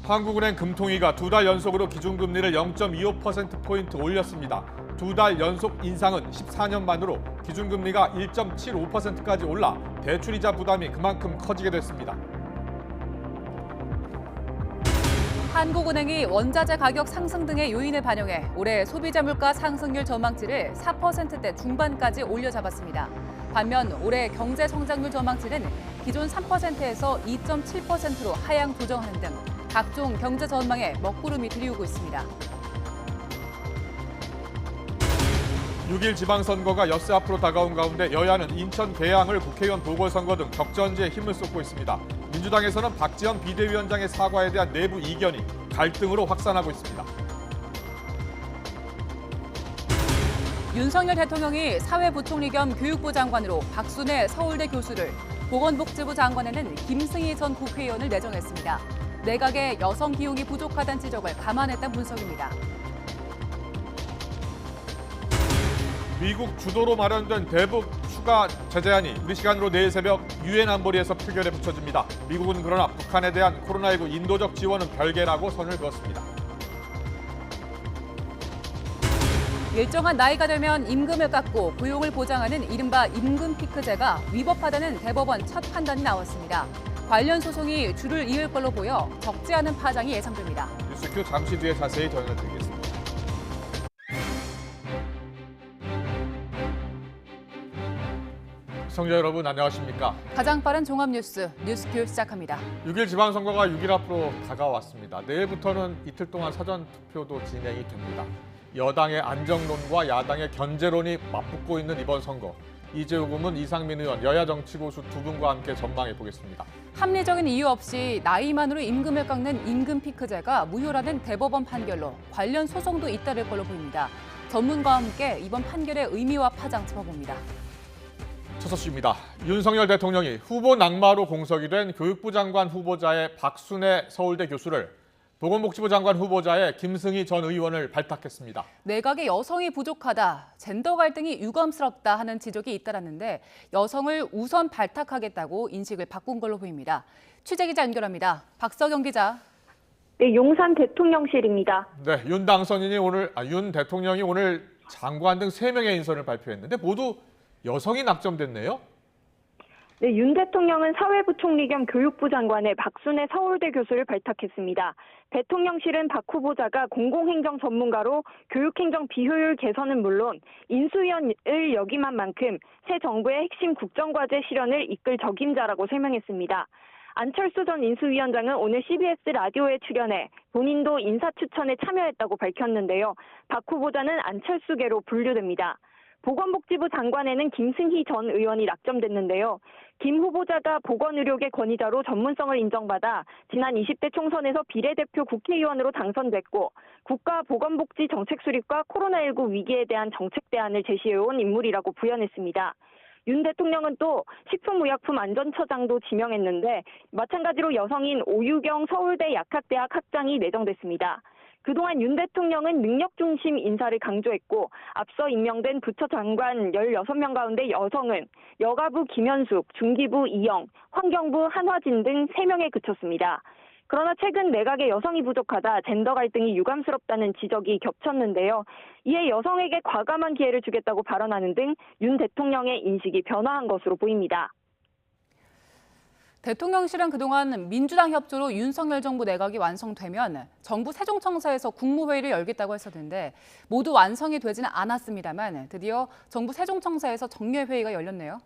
한국은행 금통위가 2달 연속으로 기준금리를 0.25%포인트 올렸습니다. 2달 연속 인상은 14년 만으로 기준금리가 1.75%까지 올라 대출이자 부담이 그만큼 커지게 됐습니다. 한국은행이 원자재 가격 상승 등의 요인을 반영해 올해 소비자 물가 상승률 전망치를 4%대 중반까지 올려잡았습니다. 반면 올해 경제 성장률 전망치는 기존 3%에서 2.7%로 하향 조정하는 등 각종 경제 전망에 먹구름이 들이우고 있습니다. 6일 지방선거가 엿새 앞으로 다가온 가운데 여야는 인천 계양을 국회의원 보궐선거 등 격전지에 힘을 쏟고 있습니다. 민주당에서는 박지원 비대위원장의 사과에 대한 내부 이견이 갈등으로 확산하고 있습니다. 윤석열 대통령이 사회부총리 겸 교육부 장관으로 박순애 서울대 교수를, 보건복지부 장관에는 김승희 전 국회의원을 내정했습니다. 내각에 여성 기용이 부족하다는 지적을 감안했다는 분석입니다. 미국 주도로 마련된 대북 추가 제재안이 우리 시간으로 내일 새벽 유엔 안보리에서 표결에 붙여집니다. 미국은 그러나 북한에 대한 코로나19 인도적 지원은 별개라고 선을 그었습니다. 일정한 나이가 되면 임금을 깎고 고용을 보장하는 이른바 임금 피크제가 위법하다는 대법원 첫 판단이 나왔습니다. 관련 소송이 줄을 이을 걸로 보여 적지 않은 파장이 예상됩니다. 뉴스큐 잠시 뒤에 자세히 전해드리겠습니다. 시청자 여러분 안녕하십니까? 가장 빠른 종합 뉴스 뉴스큐 시작합니다. 6일 지방선거가 6일 앞으로 다가왔습니다. 내일부터는 이틀 동안 사전투표도 진행이 됩니다. 여당의 안정론과 야당의 견제론이 맞붙고 있는 이번 선거. 이재우 고문, 이상민 의원, 여야 정치고수 두 분과 함께 전망해 보겠습니다. 합리적인 이유 없이 나이만으로 임금을 깎는 임금 피크제가 무효라는 대법원 판결로 관련 소송도 잇따를 걸로 보입니다. 전문가와 함께 이번 판결의 의미와 파장 짚어봅니다. 첫 소식입니다. 윤석열 대통령이 후보 낙마로 공석이 된 교육부 장관 후보자의 박순애 서울대 교수를, 보건복지부 장관 후보자의 김승희 전 의원을 발탁했습니다. 내각에 여성이 부족하다, 젠더 갈등이 유감스럽다 하는 지적이 잇따랐는데 여성을 우선 발탁하겠다고 인식을 바꾼 걸로 보입니다. 취재기자 연결합니다. 박서경 기자. 네, 용산 대통령실입니다. 네, 윤 대통령이 오늘 장관 등 3명의 인선을 발표했는데 모두 여성이 낙점됐네요. 네, 윤 대통령은 사회부총리 겸 교육부 장관에 박순애 서울대 교수를 발탁했습니다. 대통령실은 박 후보자가 공공행정 전문가로 교육행정 비효율 개선은 물론 인수위원을 역임한 만큼 새 정부의 핵심 국정과제 실현을 이끌 적임자라고 설명했습니다. 안철수 전 인수위원장은 오늘 CBS 라디오에 출연해 본인도 인사 추천에 참여했다고 밝혔는데요. 박 후보자는 안철수계로 분류됩니다. 보건복지부 장관에는 김승희 전 의원이 낙점됐는데요. 김 후보자가 보건의료계 권위자로 전문성을 인정받아 지난 20대 총선에서 비례대표 국회의원으로 당선됐고 국가보건복지정책수립과 코로나19 위기에 대한 정책 대안을 제시해온 인물이라고 부연했습니다. 윤 대통령은 또 식품의약품안전처장도 지명했는데 마찬가지로 여성인 오유경 서울대 약학대학 학장이 내정됐습니다. 그동안 윤 대통령은 능력 중심 인사를 강조했고 앞서 임명된 부처 장관 16명 가운데 여성은 여가부 김현숙, 중기부 이영, 환경부 한화진 등 3명에 그쳤습니다. 그러나 최근 내각에 여성이 부족하다, 젠더 갈등이 유감스럽다는 지적이 겹쳤는데요. 이에 여성에게 과감한 기회를 주겠다고 발언하는 등 윤 대통령의 인식이 변화한 것으로 보입니다. 대통령실은 그동안 민주당 협조로 윤석열 정부 내각이 완성되면 정부 세종청사에서 국무회의를 열겠다고 했었는데 모두 완성이 되지는 않았습니다만 드디어 정부 세종청사에서 정례회의가 열렸네요.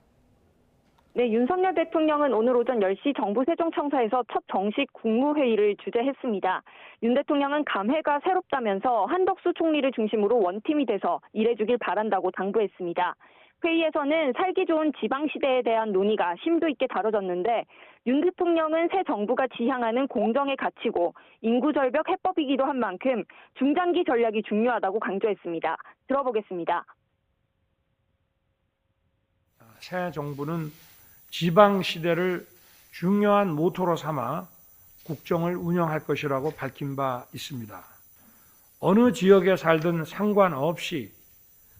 네, 윤석열 대통령은 오늘 오전 10시 정부 세종청사에서 첫 정식 국무회의를 주재했습니다. 윤 대통령은 감회가 새롭다면서 한덕수 총리를 중심으로 원팀이 돼서 일해주길 바란다고 당부했습니다. 회의에서는 살기 좋은 지방시대에 대한 논의가 심도 있게 다뤄졌는데 윤 대통령은 새 정부가 지향하는 공정의 가치고 인구절벽 해법이기도 한 만큼 중장기 전략이 중요하다고 강조했습니다. 들어보겠습니다. 새 정부는 지방시대를 중요한 모토로 삼아 국정을 운영할 것이라고 밝힌 바 있습니다. 어느 지역에 살든 상관없이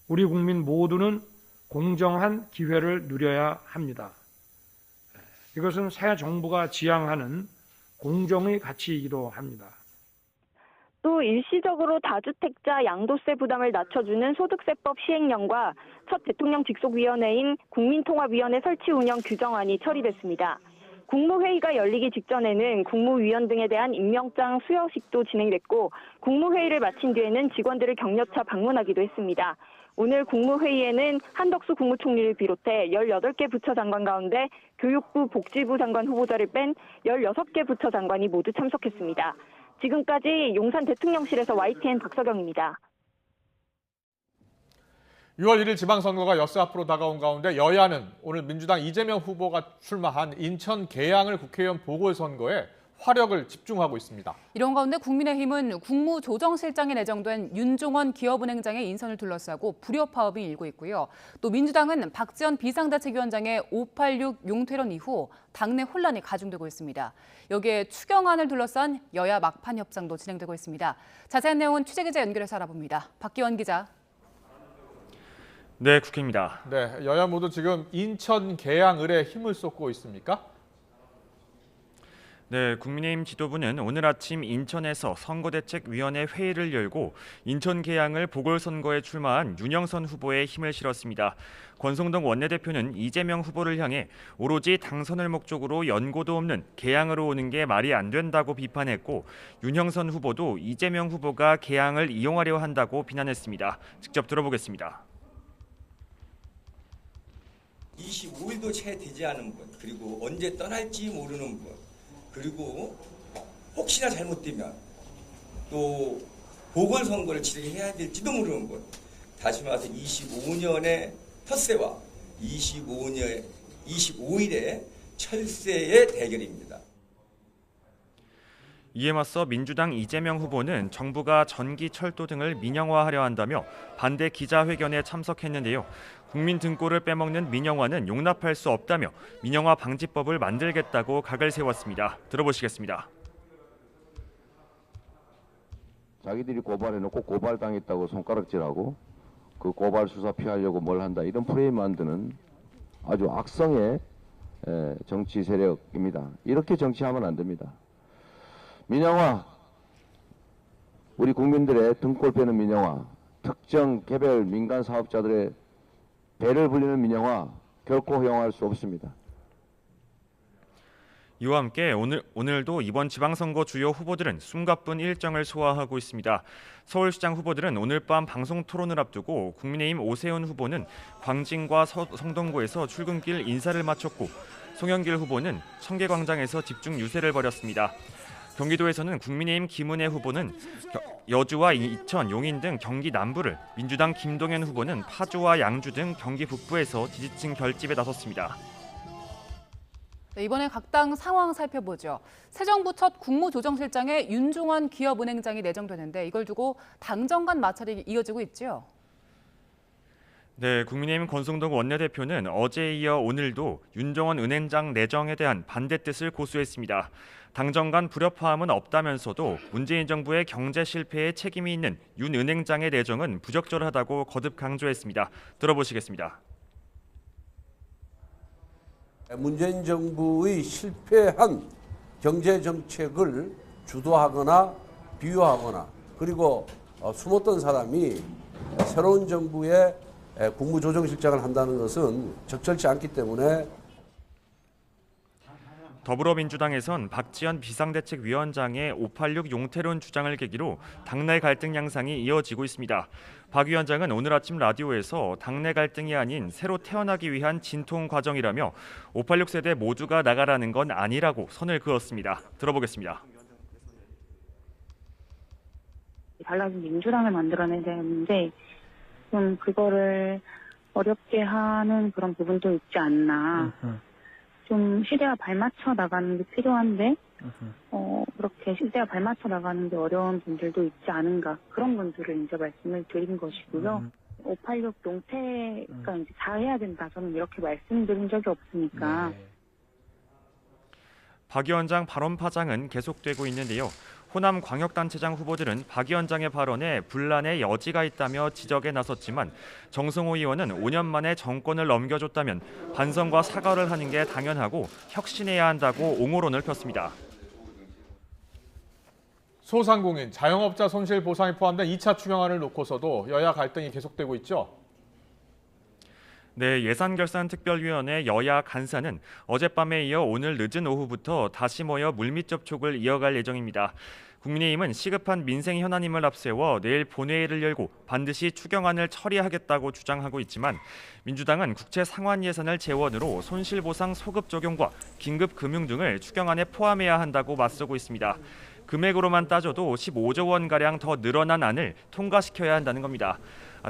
우리 국민 모두는 공정한 기회를 누려야 합니다. 이것은 새 정부가 지향하는 공정의 가치이기도 합니다. 또 일시적으로 다주택자 양도세 부담을 낮춰주는 소득세법 시행령과 첫 대통령 직속위원회인 국민통합위원회 설치 운영 규정안이 처리됐습니다. 국무회의가 열리기 직전에는 국무위원 등에 대한 임명장 수여식도 진행됐고 국무회의를 마친 뒤에는 직원들을 격려차 방문하기도 했습니다. 오늘 국무회의에는 한덕수 국무총리를 비롯해 18개 부처 장관 가운데 교육부 복지부 장관 후보자를 뺀 16개 부처 장관이 모두 참석했습니다. 지금까지 용산 대통령실에서 YTN 박서경입니다. 6월 1일 지방선거가 엿새 앞으로 다가온 가운데 여야는 오늘 민주당 이재명 후보가 출마한 인천 계양을 국회의원 보궐선거에 화력을 집중하고 있습니다. 이런 가운데 국민의힘은 국무조정실장에 내정된 윤종원 기업은행장의 인선을 둘러싸고 불협화음이 일고 있고요. 또 민주당은 박지원 비상대책위원장의 586 용퇴론 이후 당내 혼란이 가중되고 있습니다. 여기에 추경안을 둘러싼 여야 막판 협상도 진행되고 있습니다. 자세한 내용은 취재기자 연결해서 알아봅니다. 박기원 기자. 네, 국회입니다. 네, 여야 모두 지금 인천 계양을에 힘을 쏟고 있습니까? 네, 국민의힘 지도부는 오늘 아침 인천에서 선거대책위원회 회의를 열고 인천 계양을 보궐선거에 출마한 윤영선 후보에 힘을 실었습니다. 권성동 원내대표는 이재명 후보를 향해 오로지 당선을 목적으로 연고도 없는 계양으로 오는 게 말이 안 된다고 비판했고 윤영선 후보도 이재명 후보가 계양을 이용하려 한다고 비난했습니다. 직접 들어보겠습니다. 25일도 채 되지 않은 분, 그리고 언제 떠날지 모르는 분, 그리고 혹시나 잘못되면 또 보궐선거를 진행해야 될지도 모르는 분, 다시 말해서 25년의 텃세와 25일의 철새의 대결입니다. 이에 맞서 민주당 이재명 후보는 정부가 전기, 철도 등을 민영화하려 한다며 반대 기자회견에 참석했는데요. 국민 등골을 빼먹는 민영화는 용납할 수 없다며 민영화 방지법을 만들겠다고 각을 세웠습니다. 들어보시겠습니다. 자기들이 고발해놓고 고발당했다고 손가락질하고 그 고발 수사 피하려고 뭘 한다 이런 프레임 만드는 아주 악성의 정치 세력입니다. 이렇게 정치하면 안 됩니다. 민영화, 우리 국민들의 등골 빼는 민영화, 특정 개별 민간 사업자들의 배를 불리는 민영화 결코 허용할 수 없습니다. 이와 함께 오늘도 이번 지방선거 주요 후보들은 숨가쁜 일정을 소화하고 있습니다. 서울시장 후보들은 오늘 밤 방송 토론을 앞두고 국민의힘 오세훈 후보는 광진과 성동구에서 출근길 인사를 마쳤고 송영길 후보는 청계광장에서 집중 유세를 벌였습니다. 경기도에서는 국민의힘 김은혜 후보는 여주와 이천, 용인 등 경기 남부를, 민주당 김동연 후보는 파주와 양주 등 경기 북부에서 지지층 결집에 나섰습니다. 네, 이번에 각 당 상황 살펴보죠. 새 정부 첫 국무조정실장에 윤종원 기업은행장이 내정되는데 이걸 두고 당정 간 마찰이 이어지고 있죠. 네, 국민의힘 권성동 원내대표는 어제에 이어 오늘도 윤종원 은행장 내정에 대한 반대 뜻을 고수했습니다. 당정 간 불협화음은 없다면서도 문재인 정부의 경제 실패에 책임이 있는 윤 은행장의 내정은 부적절하다고 거듭 강조했습니다. 들어보시겠습니다. 문재인 정부의 실패한 경제 정책을 주도하거나 비유하거나 그리고 숨었던 사람이 새로운 정부의 국무조정실장을 한다는 것은 적절치 않기 때문에 더불어민주당에선 박지원 비상대책위원장의 586 용태론 주장을 계기로 당내 갈등 양상이 이어지고 있습니다. 박 위원장은 오늘 아침 라디오에서 당내 갈등이 아닌 새로 태어나기 위한 진통 과정이라며 586 세대 모두가 나가라는 건 아니라고 선을 그었습니다. 들어보겠습니다. 달라진 민주당을 만들어내야 되는데 좀 그거를 어렵게 하는 그런 부분도 있지 않나. 좀 시대와 발맞춰 나가는 게 필요한데 그렇게 시대와 발맞춰 나가는 게 어려운 분들도 있지 않은가. 그런 분들을 이제 말씀을 드린 것이고요. 586 용태가 이제 다 해야 된다. 저는 이렇게 말씀드린 적이 없으니까. 네. 박 위원장 발언 파장은 계속되고 있는데요. 호남 광역단체장 후보들은 박 위원장의 발언에 분란의 여지가 있다며 지적에 나섰지만 정성호 의원은 5년 만에 정권을 넘겨줬다면 반성과 사과를 하는 게 당연하고 혁신해야 한다고 옹호론을 폈습니다. 소상공인, 자영업자 손실 보상이 포함된 2차 추경안을 놓고서도 여야 갈등이 계속되고 있죠. 네, 예산결산특별위원회 여야 간사는 어젯밤에 이어 오늘 늦은 오후부터 다시 모여 물밑 접촉을 이어갈 예정입니다. 국민의힘은 시급한 민생 현안임을 앞세워 내일 본회의를 열고 반드시 추경안을 처리하겠다고 주장하고 있지만 민주당은 국채 상환 예산을 재원으로 손실보상 소급 적용과 긴급 금융 등을 추경안에 포함해야 한다고 맞서고 있습니다. 금액으로만 따져도 15조 원가량 더 늘어난 안을 통과시켜야 한다는 겁니다.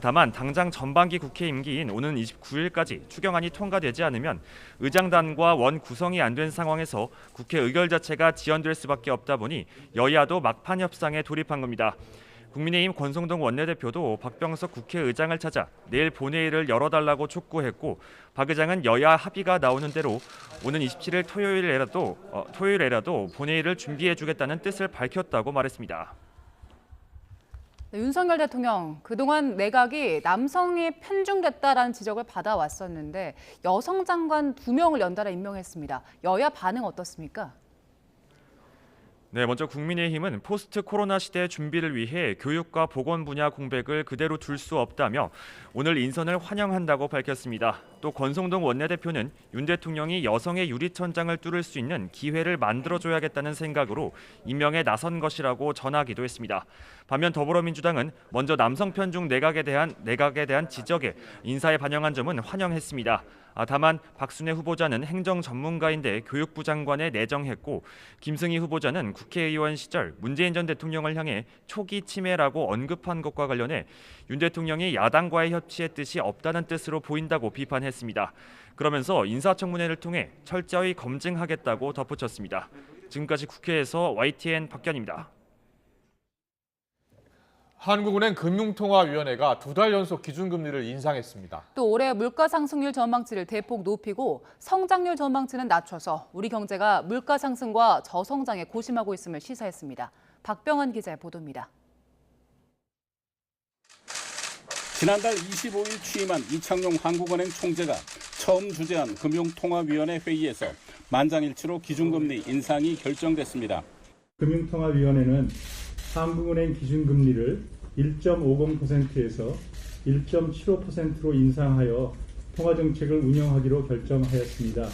다만 당장 전반기 국회 임기인 오는 29일까지 추경안이 통과되지 않으면 의장단과 원 구성이 안 된 상황에서 국회 의결 자체가 지연될 수밖에 없다 보니 여야도 막판 협상에 돌입한 겁니다. 국민의힘 권성동 원내대표도 박병석 국회의장을 찾아 내일 본회의를 열어달라고 촉구했고 박 의장은 여야 합의가 나오는 대로 오는 27일 토요일에라도 본회의를 준비해주겠다는 뜻을 밝혔다고 말했습니다. 네, 윤석열 대통령 그동안 내각이 남성이 편중됐다라는 지적을 받아왔었는데 여성 장관 2명을 연달아 임명했습니다. 여야 반응 어떻습니까? 네, 먼저 국민의힘은 포스트 코로나 시대 준비를 위해 교육과 보건 분야 공백을 그대로 둘 수 없다며 오늘 인선을 환영한다고 밝혔습니다. 또 권성동 원내대표는 윤 대통령이 여성의 유리천장을 뚫을 수 있는 기회를 만들어줘야겠다는 생각으로 임명에 나선 것이라고 전하기도 했습니다. 반면 더불어민주당은 먼저 남성 편중 내각에 대한 지적에 인사에 반영한 점은 환영했습니다. 다만 박순애 후보자는 행정 전문가인데 교육부 장관에 내정했고 김승희 후보자는 국회의원 시절 문재인 전 대통령을 향해 초기 치매라고 언급한 것과 관련해 윤 대통령이 야당과의 협치의 뜻이 없다는 뜻으로 보인다고 비판했습니다. 그러면서 인사청문회를 통해 철저히 검증하겠다고 덧붙였습니다. 지금까지 국회에서 YTN 박견입니다. 한국은행 금융통화위원회가 2달 연속 기준금리를 인상했습니다. 또 올해 물가 상승률 전망치를 대폭 높이고 성장률 전망치는 낮춰서 우리 경제가 물가 상승과 저성장에 고심하고 있음을 시사했습니다. 박병환 기자의 보도입니다. 지난달 25일 취임한 이창용 한국은행 총재가 처음 주재한 금융통화위원회 회의에서 만장일치로 기준금리 인상이 결정됐습니다. 금융통화위원회는 한국은행 기준금리를 1.50%에서 1.75%로 인상하여 통화정책을 운영하기로 결정하였습니다.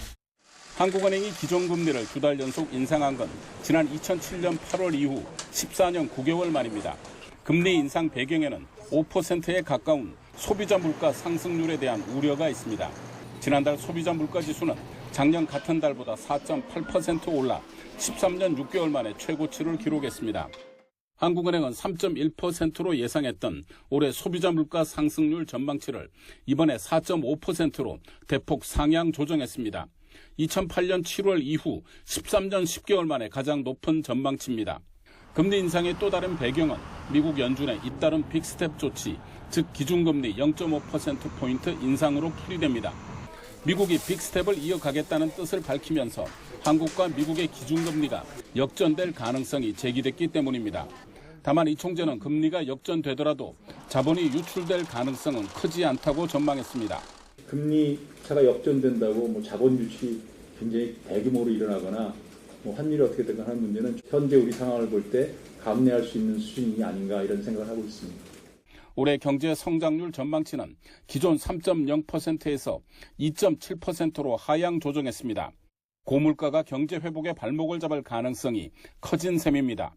한국은행이 기존금리를 2달 연속 인상한 건 지난 2007년 8월 이후 14년 9개월 만입니다. 금리 인상 배경에는 5%에 가까운 소비자 물가 상승률에 대한 우려가 있습니다. 지난달 소비자 물가 지수는 작년 같은 달보다 4.8% 올라 13년 6개월 만에 최고치를 기록했습니다. 한국은행은 3.1%로 예상했던 올해 소비자 물가 상승률 전망치를 이번에 4.5%로 대폭 상향 조정했습니다. 2008년 7월 이후 13년 10개월 만에 가장 높은 전망치입니다. 금리 인상의 또 다른 배경은 미국 연준의 잇따른 빅스텝 조치, 즉 기준금리 0.5%포인트 인상으로 풀이됩니다. 미국이 빅스텝을 이어가겠다는 뜻을 밝히면서 한국과 미국의 기준금리가 역전될 가능성이 제기됐기 때문입니다. 다만 이 총재는 금리가 역전되더라도 자본이 유출될 가능성은 크지 않다고 전망했습니다. 금리 차가 역전된다고 자본 유출이 굉장히 대규모로 일어나거나 환율이 어떻게 되거나 하는 문제는 현재 우리 상황을 볼 때 감내할 수 있는 수준이 아닌가 이런 생각을 하고 있습니다. 올해 경제 성장률 전망치는 기존 3.0%에서 2.7%로 하향 조정했습니다. 고물가가 경제 회복의 발목을 잡을 가능성이 커진 셈입니다.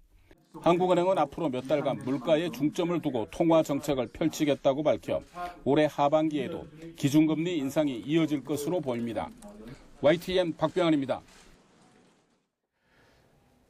한국은행은 앞으로 몇 달간 물가에 중점을 두고 통화 정책을 펼치겠다고 밝혀 올해 하반기에도 기준금리 인상이 이어질 것으로 보입니다. YTN 박병환입니다.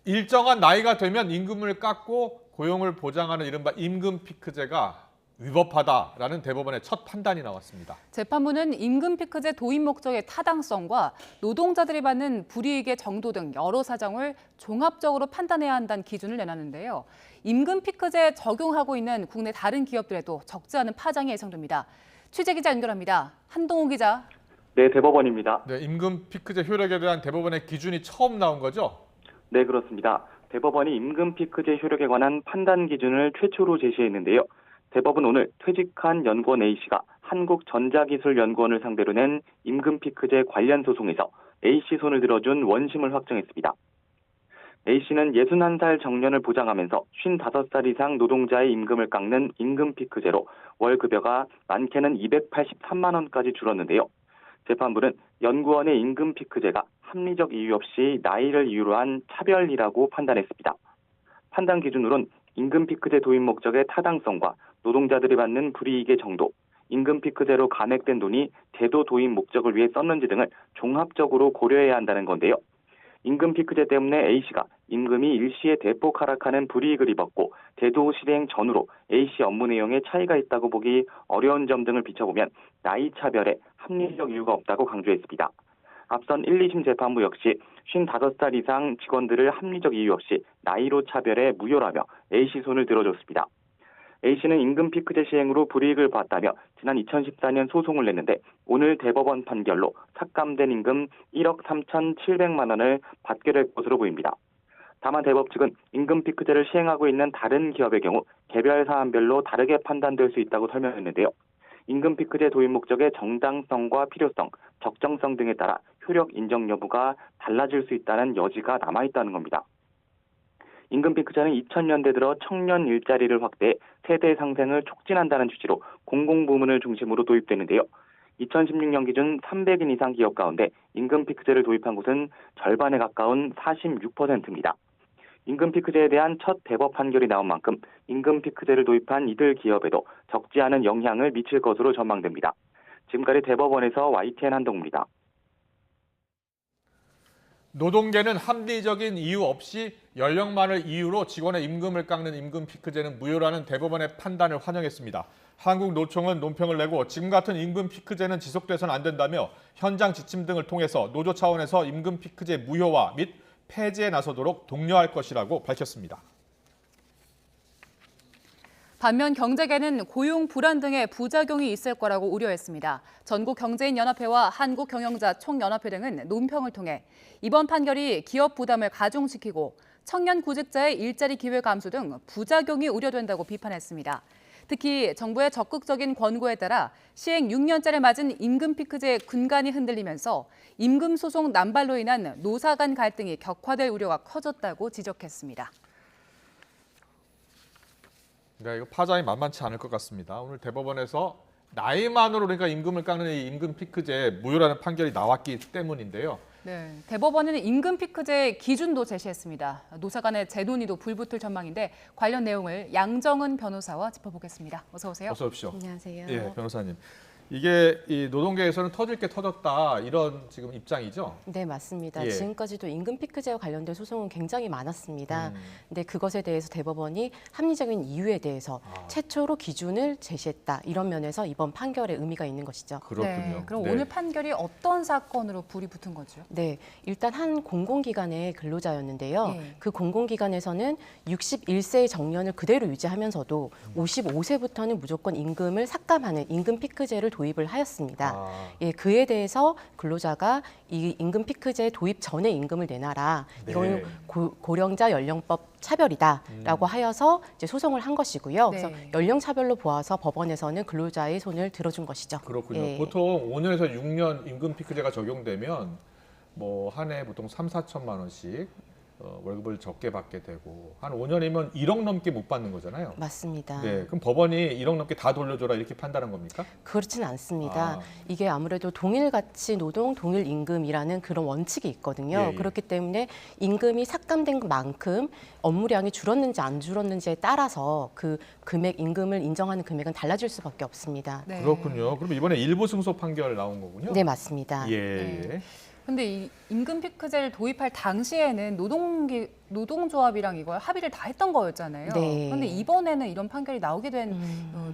일정한 나이가 되면 임금을 깎고 고용을 보장하는 이른바 임금 피크제가 위법하다라는 대법원의 첫 판단이 나왔습니다. 재판부는 임금 피크제 도입 목적의 타당성과 노동자들이 받는 불이익의 정도 등 여러 사정을 종합적으로 판단해야 한다는 기준을 내놨는데요. 임금 피크제 적용하고 있는 국내 다른 기업들에도 적지 않은 파장이 예상됩니다. 취재기자 연결합니다. 한동호 기자. 네, 대법원입니다. 네, 임금 피크제 효력에 대한 대법원의 기준이 처음 나온 거죠? 네, 그렇습니다. 대법원이 임금 피크제 효력에 관한 판단 기준을 최초로 제시했는데요. 대법은 오늘 퇴직한 연구원 A씨가 한국전자기술연구원을 상대로 낸 임금 피크제 관련 소송에서 A씨 손을 들어준 원심을 확정했습니다. A씨는 61살 정년을 보장하면서 55살 이상 노동자의 임금을 깎는 임금 피크제로 월 급여가 많게는 283만 원까지 줄었는데요. 재판부는 연구원의 임금 피크제가 합리적 이유 없이 나이를 이유로 한 차별이라고 판단했습니다. 판단 기준으론 임금 피크제 도입 목적의 타당성과 노동자들이 받는 불이익의 정도, 임금 피크제로 감액된 돈이 제도 도입 목적을 위해 썼는지 등을 종합적으로 고려해야 한다는 건데요. 임금 피크제 때문에 A씨가 임금이 일시에 대폭 하락하는 불이익을 입었고 제도 실행 전후로 A씨 업무 내용에 차이가 있다고 보기 어려운 점 등을 비춰보면 나이 차별에 합리적 이유가 없다고 강조했습니다. 앞선 1, 2심 재판부 역시 55살 이상 직원들을 합리적 이유 없이 나이로 차별해 무효라며 A씨 손을 들어줬습니다. A씨는 임금 피크제 시행으로 불이익을 봤다며 지난 2014년 소송을 냈는데 오늘 대법원 판결로 삭감된 임금 1억 3,700만 원을 받게 될 것으로 보입니다. 다만 대법 측은 임금 피크제를 시행하고 있는 다른 기업의 경우 개별 사안별로 다르게 판단될 수 있다고 설명했는데요. 임금 피크제 도입 목적의 정당성과 필요성, 적정성 등에 따라 효력 인정 여부가 달라질 수 있다는 여지가 남아있다는 겁니다. 임금 피크제는 2000년대 들어 청년 일자리를 확대해 세대 상생을 촉진한다는 취지로 공공부문을 중심으로 도입되는데요. 2016년 기준 300인 이상 기업 가운데 임금 피크제를 도입한 곳은 절반에 가까운 46%입니다. 임금 피크제에 대한 첫 대법 판결이 나온 만큼 임금 피크제를 도입한 이들 기업에도 적지 않은 영향을 미칠 것으로 전망됩니다. 지금까지 대법원에서 YTN 한동우입니다. 노동계는 합리적인 이유 없이 연령만을 이유로 직원의 임금을 깎는 임금 피크제는 무효라는 대법원의 판단을 환영했습니다. 한국노총은 논평을 내고 지금 같은 임금 피크제는 지속돼서는 안 된다며 현장 지침 등을 통해서 노조 차원에서 임금 피크제 무효화 및 폐지에 나서도록 독려할 것이라고 밝혔습니다. 반면 경제계는 고용 불안 등의 부작용이 있을 거라고 우려했습니다. 전국경제인연합회와 한국경영자총연합회 등은 논평을 통해 이번 판결이 기업 부담을 가중시키고 청년 구직자의 일자리 기회 감소 등 부작용이 우려된다고 비판했습니다. 특히 정부의 적극적인 권고에 따라 시행 6년째를 맞은 임금 피크제의 근간이 흔들리면서 임금 소송 남발로 인한 노사 간 갈등이 격화될 우려가 커졌다고 지적했습니다. 네, 이거 파장이 만만치 않을 것 같습니다. 오늘 대법원에서 나이만으로 그러니까 임금을 깎는 이 임금 피크제 무효라는 판결이 나왔기 때문인데요. 네, 대법원은 임금 피크제 기준도 제시했습니다. 노사 간의 재논의도 불붙을 전망인데 관련 내용을 양정은 변호사와 짚어보겠습니다. 어서 오세요. 어서 오십시오. 안녕하세요. 예, 변호사님. 이게 이 노동계에서는 터질 게 터졌다 이런 지금 입장이죠? 네, 맞습니다. 예. 지금까지도 임금 피크제와 관련된 소송은 굉장히 많았습니다. 근데 그것에 대해서 대법원이 합리적인 이유에 대해서 최초로 기준을 제시했다. 이런 면에서 이번 판결에 의미가 있는 것이죠. 그렇군요. 네, 그럼 네. 오늘 판결이 어떤 사건으로 불이 붙은 거죠? 네, 일단 한 공공기관의 근로자였는데요. 예. 그 공공기관에서는 61세의 정년을 그대로 유지하면서도 55세부터는 무조건 임금을 삭감하는 임금 피크제를 도입을 하였습니다. 예, 그에 대해서 근로자가 이 임금 피크제 도입 전에 임금을 내놔라. 네. 이거는 고령자 연령법 차별이다라고 하여서 이제 소송을 한 것이고요. 네. 그래서 연령 차별로 보아서 법원에서는 근로자의 손을 들어준 것이죠. 그렇군요. 예. 보통 5년에서 6년 임금 피크제가 적용되면 뭐 한 해 보통 3, 4천만 원씩 월급을 적게 받게 되고 한 5년이면 1억 넘게 못 받는 거잖아요. 맞습니다. 네, 그럼 법원이 1억 넘게 다 돌려줘라 이렇게 판단한 겁니까? 그렇지는 않습니다. 이게 아무래도 동일 가치 노동, 동일 임금이라는 그런 원칙이 있거든요. 예, 예. 그렇기 때문에 임금이 삭감된 만큼 업무량이 줄었는지 안 줄었는지에 따라서 그 금액, 임금을 인정하는 금액은 달라질 수밖에 없습니다. 네. 그렇군요. 그럼 이번에 일부 승소 판결 나온 거군요. 네, 맞습니다. 예. 네. 근데 이 임금 피크제를 도입할 당시에는 노동조합이랑 이걸 합의를 다 했던 거였잖아요. 네. 그런데 이번에는 이런 판결이 나오게 된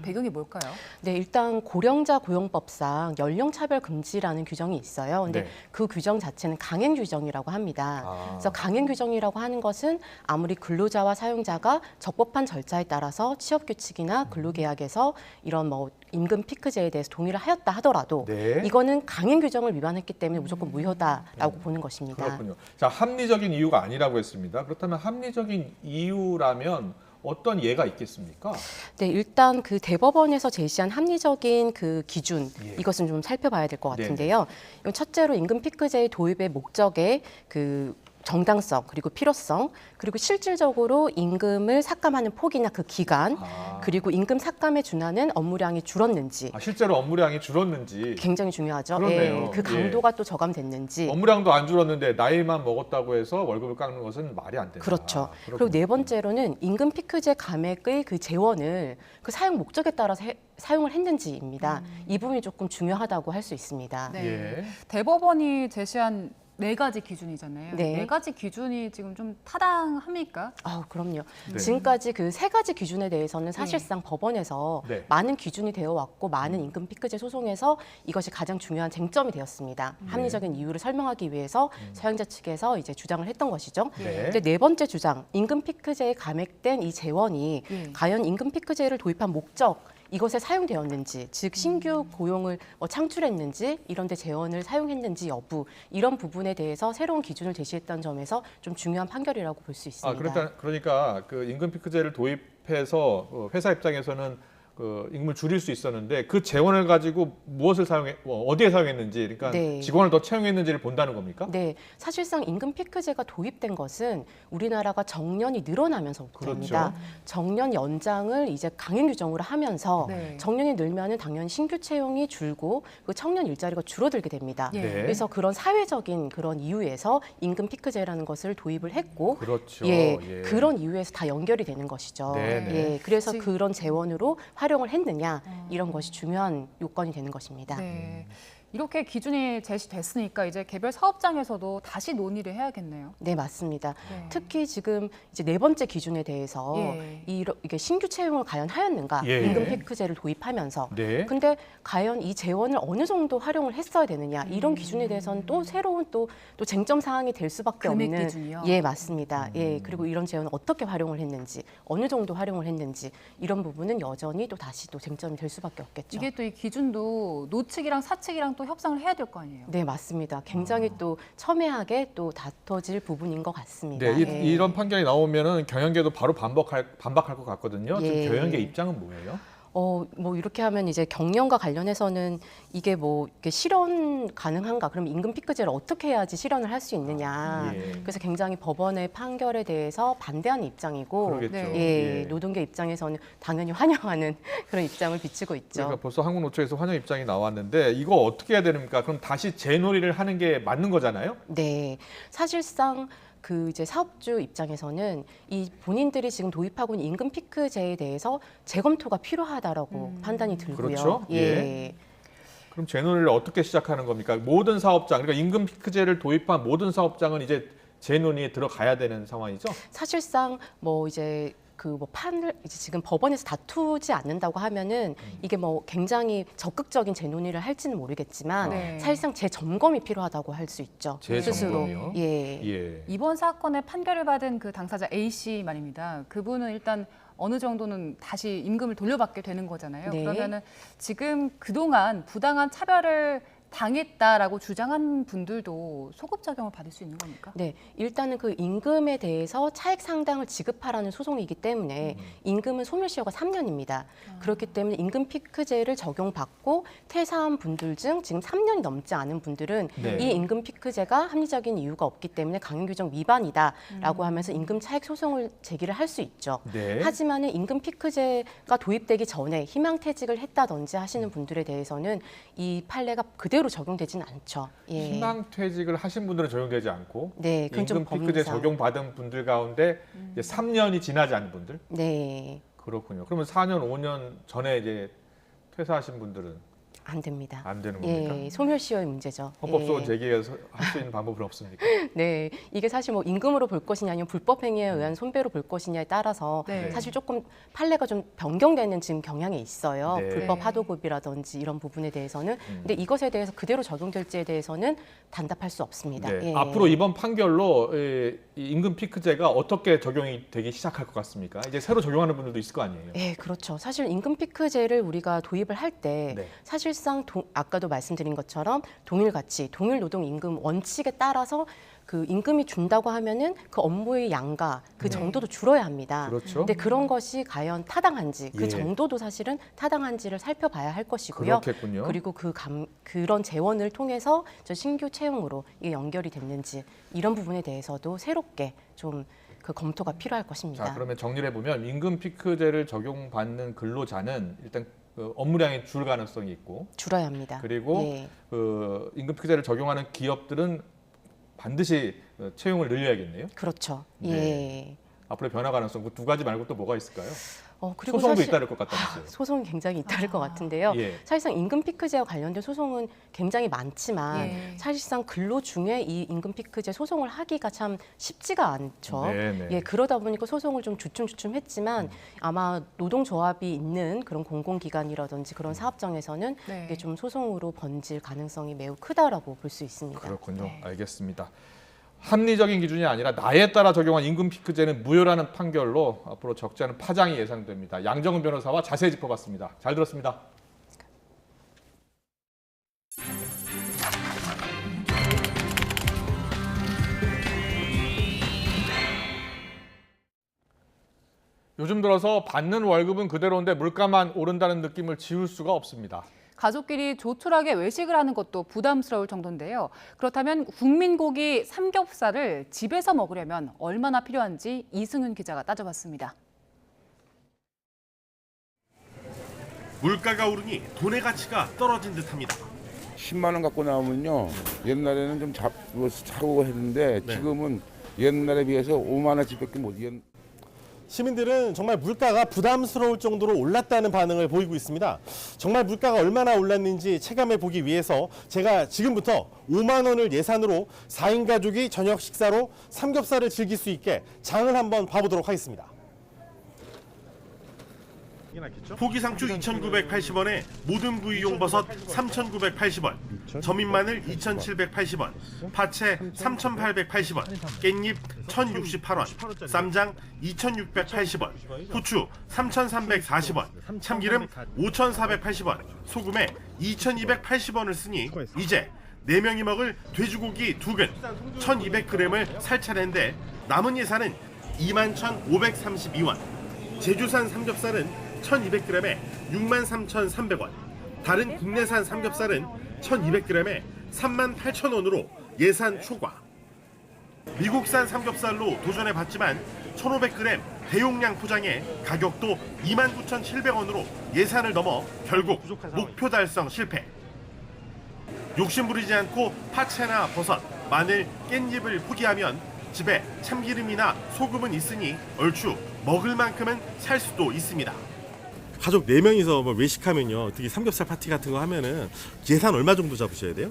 배경이 뭘까요? 네, 일단 고령자 고용법상 연령차별 금지라는 규정이 있어요. 근데 네. 그 규정 자체는 강행 규정이라고 합니다. 그래서 강행 규정이라고 하는 것은 아무리 근로자와 사용자가 적법한 절차에 따라서 취업 규칙이나 근로계약에서 이런 뭐 임금 피크제에 대해서 동의를 하였다 하더라도 네. 이거는 강행 규정을 위반했기 때문에 무조건 무효다라고 보는 것입니다. 그렇군요. 자, 합리적인 이유가 아니라고 했습니다. 그렇다면 합리적인 이유라면 어떤 예가 있겠습니까? 네, 일단 그 대법원에서 제시한 합리적인 그 기준 이것은 좀 살펴봐야 될 것 같은데요. 이건 첫째로 임금 피크제의 도입의 목적에 그 정당성 그리고 필요성 그리고 실질적으로 임금을 삭감하는 폭이나 그 기간 그리고 임금 삭감에 준하는 업무량이 줄었는지 실제로 업무량이 줄었는지 굉장히 중요하죠. 그러네요. 예, 그 강도가 또 저감됐는지 업무량도 안 줄었는데 나이만 먹었다고 해서 월급을 깎는 것은 말이 안 된다. 그렇죠. 그리고 네 번째로는 임금 피크제 감액의 그 재원을 그 사용 목적에 따라서 사용을 했는지입니다. 이 부분이 조금 중요하다고 할 수 있습니다. 네. 예. 대법원이 제시한 4가지 기준이잖아요. 네. 4가지 기준이 지금 좀 타당합니까? 그럼요. 네. 지금까지 그 3가지 기준에 대해서는 사실상 법원에서 네. 많은 기준이 되어 왔고 많은 임금 피크제 소송에서 이것이 가장 중요한 쟁점이 되었습니다. 합리적인 이유를 설명하기 위해서 사용자 측에서 이제 주장을 했던 것이죠. 네. 근데 네 번째 주장, 임금 피크제에 감액된 이 재원이 과연 임금 피크제를 도입한 목적 이것에 사용되었는지, 즉 신규 고용을 창출했는지, 이런 데 재원을 사용했는지 여부 이런 부분에 대해서 새로운 기준을 제시했던 점에서 좀 중요한 판결이라고 볼 수 있습니다. 그러니까 그 임금 피크제를 도입해서 회사 입장에서는 그 임금을 줄일 수 있었는데 그 재원을 가지고 무엇을 어디에 사용했는지, 그러니까 네. 직원을 더 채용했는지를 본다는 겁니까? 네, 사실상 임금 피크제가 도입된 것은 우리나라가 정년이 늘어나면서부터입니다. 그렇죠. 정년 연장을 이제 강행 규정으로 하면서 네. 정년이 늘면은 당연히 신규 채용이 줄고 그 청년 일자리가 줄어들게 됩니다. 예. 네. 그래서 그런 사회적인 그런 이유에서 임금 피크제라는 것을 도입을 했고, 그렇죠. 예, 예. 그런 이유에서 다 연결이 되는 것이죠. 네네. 예, 그래서 그런 재원으로 활용을 했느냐 이런 것이 중요한 요건이 되는 것입니다. 네. 이렇게 기준이 제시됐으니까 이제 개별 사업장에서도 다시 논의를 해야겠네요. 네, 맞습니다. 네. 특히 지금 이제 네 번째 기준에 대해서 예. 이게 신규 채용을 과연 하였는가? 예. 임금 피크제를 도입하면서. 네. 근데 과연 이 재원을 어느 정도 활용을 했어야 되느냐? 이런 기준에 대해서는 또 새로운 또 쟁점 사항이 될 수밖에 금액 없는. 기준이요? 예, 맞습니다. 예, 그리고 이런 재원을 어떻게 활용을 했는지, 어느 정도 활용을 했는지 이런 부분은 여전히 또 다시 또 쟁점이 될 수밖에 없겠죠. 이게 또 이 기준도 노측이랑 사측이랑 또 협상을 해야 될 거 아니에요? 네, 맞습니다. 굉장히 또 첨예하게 또 다퉈질 부분인 것 같습니다. 네, 예. 이런 판결이 나오면은 경영계도 바로 반박할 것 같거든요. 예. 지금 경영계 입장은 뭐예요? 뭐 이렇게 하면 이제 경영과 관련해서는 이게 뭐 이렇게 실현 가능한가? 그럼 임금 피크제를 어떻게 해야지 실현을 할 수 있느냐? 예. 그래서 굉장히 법원의 판결에 대해서 반대하는 입장이고, 그러겠죠. 네. 예, 노동계 입장에서는 당연히 환영하는 그런 입장을 비치고 있죠. 그러니까 벌써 한국노총에서 환영 입장이 나왔는데 이거 어떻게 해야 됩니까? 그럼 다시 재논의를 하는 게 맞는 거잖아요? 네, 사실상 그 이제 사업주 입장에서는 이 본인들이 지금 도입하고 있는 임금 피크제에 대해서 재검토가 필요하다라고 판단이 들고요. 그렇죠. 예. 그럼 재논의를 어떻게 시작하는 겁니까? 모든 사업장, 그러니까 임금 피크제를 도입한 모든 사업장은 이제 재논의에 들어가야 되는 상황이죠? 사실상 뭐 이제 판을 이제 지금 법원에서 다투지 않는다고 하면은 이게 뭐 굉장히 적극적인 재논의를 할지는 모르겠지만 네. 사실상 재점검이 필요하다고 할 수 있죠. 스스로. 재점검이요? 예. 예. 이번 사건의 판결을 받은 그 당사자 A 씨 말입니다. 그분은 일단 어느 정도는 다시 임금을 돌려받게 되는 거잖아요. 네. 그러면은 지금 그동안 부당한 차별을 당했다라고 주장한 분들도 소급 적용을 받을 수 있는 겁니까? 네, 일단은 그 임금에 대해서 차액 상당을 지급하라는 소송이기 때문에 임금은 소멸시효가 3년입니다. 그렇기 때문에 임금 피크제를 적용받고 퇴사한 분들 중 지금 3년이 넘지 않은 분들은 네. 이 임금 피크제가 합리적인 이유가 없기 때문에 강행 규정 위반이다라고 하면서 임금 차액 소송을 제기를 할 수 있죠. 네. 하지만은 임금 피크제가 도입되기 전에 희망퇴직을 했다든지 하시는 분들에 대해서는 이 판례가 그대로 적용되지는 않죠. 예. 희망퇴직을 하신 분들은 적용되지 않고 네, 그건 좀 임금 피크제 법리상. 적용받은 분들 가운데 이제 3년이 지나지 않은 분들? 네, 그렇군요. 그러면 4년, 5년 전에 이제 퇴사하신 분들은 안 됩니다. 안 되는 겁니까? 예, 소멸시효의 문제죠. 헌법소원 예. 제기해서 할 수 있는 방법은 없습니까? 네, 이게 사실 뭐 임금으로 볼 것이냐 아니면 불법 행위에 의한 손배로 볼 것이냐에 따라서 네. 사실 조금 판례가 좀 변경되는 지금 경향이 있어요. 네. 불법 하도급이라든지 이런 부분에 대해서는. 근데 이것에 대해서 그대로 적용될지에 대해서는 단답할 수 없습니다. 네. 예. 앞으로 이번 판결로 이 임금 피크제가 어떻게 적용이 되기 시작할 것 같습니까? 이제 새로 적용하는 분들도 있을 거 아니에요? 예, 그렇죠. 사실 임금 피크제를 우리가 도입을 할 때 네. 사실상 아까도 말씀드린 것처럼 동일 가치, 동일 노동 임금 원칙에 따라서 그 임금이 준다고 하면은 그 업무의 양과 그 정도도 줄어야 합니다. 그렇죠. 근데 그런 것이 과연 타당한지, 그 예. 정도도 사실은 타당한지를 살펴봐야 할 것이고요. 그렇겠군요. 그리고 그런 재원을 통해서 저 신규 채용으로 이게 연결이 됐는지 이런 부분에 대해서도 새롭게 좀 그 검토가 필요할 것입니다. 자, 그러면 정리를 해보면 임금 피크제를 적용받는 근로자는 일단 그 업무량이 줄 가능성이 있고 줄어야 합니다. 그리고 예. 그 임금 피크제를 적용하는 기업들은 반드시 채용을 늘려야겠네요. 그렇죠. 네. 예. 앞으로 변화 가능성 그 두 가지 말고 또 뭐가 있을까요? 그리고 소송도 사실 잇따를 것 같다면서요. 소송이 굉장히 잇따를 것 같은데요. 예. 사실상 임금 피크제와 관련된 소송은 굉장히 많지만 예. 사실상 근로 중에 이 임금 피크제 소송을 하기가 참 쉽지가 않죠. 네네. 예, 그러다 보니까 소송을 좀 주춤주춤했지만 아마 노동조합이 있는 그런 공공기관이라든지 그런 사업장에서는 네. 이게 좀 소송으로 번질 가능성이 매우 크다라고 볼 수 있습니다. 그렇군요. 네. 알겠습니다. 합리적인 기준이 아니라 나에 따라 적용한 임금 피크제는 무효라는 판결로 앞으로 적지 않은 파장이 예상됩니다. 양정은 변호사와 자세히 짚어봤습니다. 잘 들었습니다. 요즘 들어서 받는 월급은 그대로인데 물가만 오른다는 느낌을 지울 수가 없습니다. 가족끼리 조촐하게 외식을 하는 것도 부담스러울 정도인데요. 그렇다면 국민고기 삼겹살을 집에서 먹으려면 얼마나 필요한지 이승윤 기자가 따져봤습니다. 물가가 오르니 돈의 가치가 떨어진 듯합니다. 10만 원 갖고 나오면요. 옛날에는 좀 사고 했는데 지금은 옛날에 비해서 5만 원씩밖에 못. 시민들은 정말 물가가 부담스러울 정도로 올랐다는 반응을 보이고 있습니다. 정말 물가가 얼마나 올랐는지 체감해 보기 위해서 제가 지금부터 5만 원을 예산으로 4인 가족이 저녁 식사로 삼겹살을 즐길 수 있게 장을 한번 봐보도록 하겠습니다. 포기상추 2,980원에 모든 부위용 버섯 3,980원, 점인마늘 2,780원, 파채 3,880원, 깻잎 1,068원, 쌈장 2,680원, 후추 3,340원, 참기름 5,480원, 소금에 2,280원을 쓰니 이제 4명이 먹을 돼지고기 2근 1,200g을 살 차례인데 남은 예산은 21,532원, 제주산 삼겹살은 1,200g에 63,300원, 다른 국내산 삼겹살은 1,200g에 38,000원으로 예산 초과. 미국산 삼겹살로 도전해봤지만 1,500g 대용량 포장에 가격도 29,700원으로 예산을 넘어 결국 목표 달성 실패. 욕심부리지 않고 파채나 버섯, 마늘, 깻잎을 포기하면 집에 참기름이나 소금은 있으니 얼추 먹을 만큼은 살 수도 있습니다. 가족 4명이서 외식하면요, 특히 삼겹살 파티 같은 거 하면은 예산 얼마 정도 잡으셔야 돼요?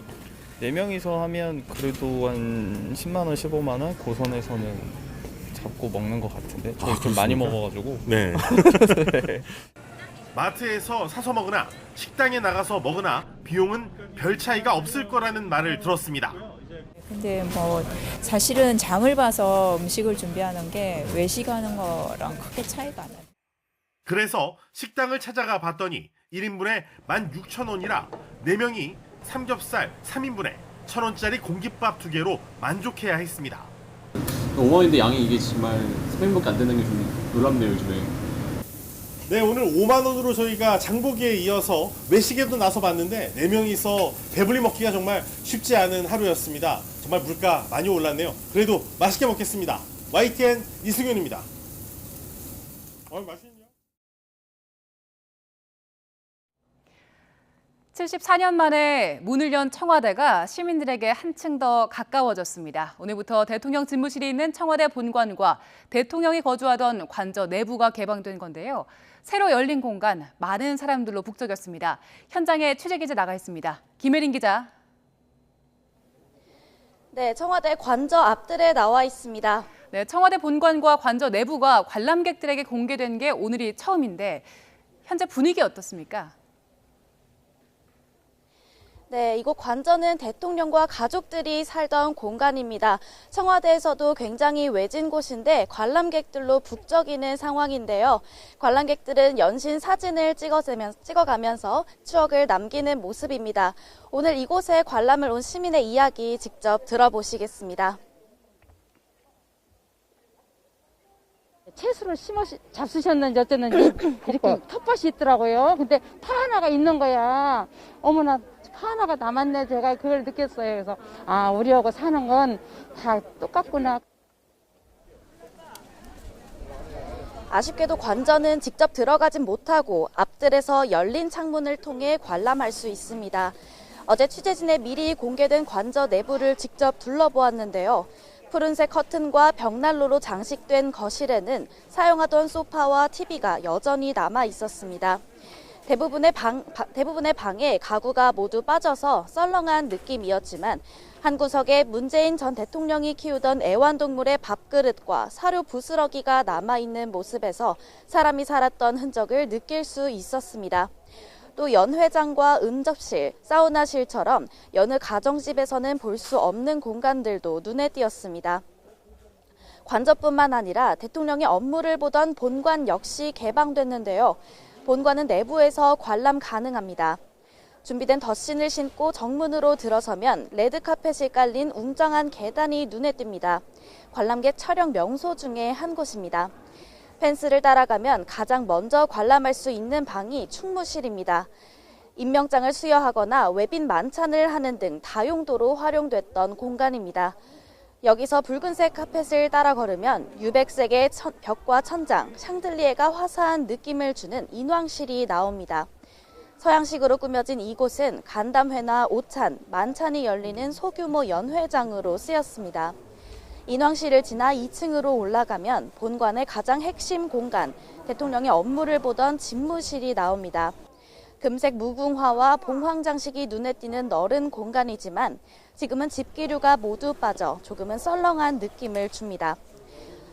4명이서 하면 그래도 한 10만 원, 15만 원 고선에서는 잡고 먹는 것 같은데 저희 좀 많이 먹어가지고. 네. 네. 마트에서 사서 먹으나 식당에 나가서 먹으나 비용은 별 차이가 없을 거라는 말을 들었습니다. 근데 뭐 사실은 장을 봐서 음식을 준비하는 게 외식하는 거랑 크게 차이가 안 나요. 그래서 식당을 찾아가 봤더니 1인분에 16,000원이라 4명이 삼겹살 3인분에 1,000원짜리 공깃밥 2개로 만족해야 했습니다. 5만 원인데 양이 이게 정말 3인분밖에 안 되는 게 좀 놀랍네요, 요즘에. 네, 오늘 5만 원으로 저희가 장보기에 이어서 외식에도 나서 봤는데 4명이서 배불리 먹기가 정말 쉽지 않은 하루였습니다. 정말 물가 많이 올랐네요. 그래도 맛있게 먹겠습니다. YTN 이승윤입니다. 맛있네요. 74년 만에 문을 연 청와대가 시민들에게 한층 더 가까워졌습니다. 오늘부터 대통령 집무실이 있는 청와대 본관과 대통령이 거주하던 관저 내부가 개방된 건데요. 새로 열린 공간, 많은 사람들로 북적였습니다. 현장에 취재기자 나가 있습니다. 김혜린 기자. 네, 청와대 관저 앞들에 나와 있습니다. 네, 청와대 본관과 관저 내부가 관람객들에게 공개된 게 오늘이 처음인데 현재 분위기 어떻습니까? 네, 이곳 관저는 대통령과 가족들이 살던 공간입니다. 청와대에서도 굉장히 외진 곳인데 관람객들로 북적이는 상황인데요. 관람객들은 연신 사진을 찍어가면서 추억을 남기는 모습입니다. 오늘 이곳에 관람을 온 시민의 이야기 직접 들어보시겠습니다. 채수를 잡수셨는지 어쨌는지 이렇게 텃밭이 있더라고요. 근데 파 하나가 있는 거야. 어머나 파 하나가 남았네. 제가 그걸 느꼈어요. 그래서 아, 우리하고 사는 건 다 똑같구나. 아쉽게도 관저는 직접 들어가진 못하고 앞뜰에서 열린 창문을 통해 관람할 수 있습니다. 어제 취재진에 미리 공개된 관저 내부를 직접 둘러보았는데요. 푸른색 커튼과 벽난로로 장식된 거실에는 사용하던 소파와 TV가 여전히 남아 있었습니다. 대부분의 방에 가구가 모두 빠져서 썰렁한 느낌이었지만 한 구석에 문재인 전 대통령이 키우던 애완동물의 밥그릇과 사료 부스러기가 남아있는 모습에서 사람이 살았던 흔적을 느낄 수 있었습니다. 또 연회장과 음접실, 사우나실처럼 여느 가정집에서는 볼 수 없는 공간들도 눈에 띄었습니다. 관저뿐만 아니라 대통령의 업무를 보던 본관 역시 개방됐는데요. 본관은 내부에서 관람 가능합니다. 준비된 덧신을 신고 정문으로 들어서면 레드카펫이 깔린 웅장한 계단이 눈에 띕니다. 관람객 촬영 명소 중에 한 곳입니다. 펜스를 따라가면 가장 먼저 관람할 수 있는 방이 충무실입니다. 임명장을 수여하거나 외빈 만찬을 하는 등 다용도로 활용됐던 공간입니다. 여기서 붉은색 카펫을 따라 걸으면 유백색의 벽과 천장, 샹들리에가 화사한 느낌을 주는 인왕실이 나옵니다. 서양식으로 꾸며진 이곳은 간담회나 오찬, 만찬이 열리는 소규모 연회장으로 쓰였습니다. 인왕실을 지나 2층으로 올라가면 본관의 가장 핵심 공간, 대통령의 업무를 보던 집무실이 나옵니다. 금색 무궁화와 봉황 장식이 눈에 띄는 넓은 공간이지만 지금은 집기류가 모두 빠져 조금은 썰렁한 느낌을 줍니다.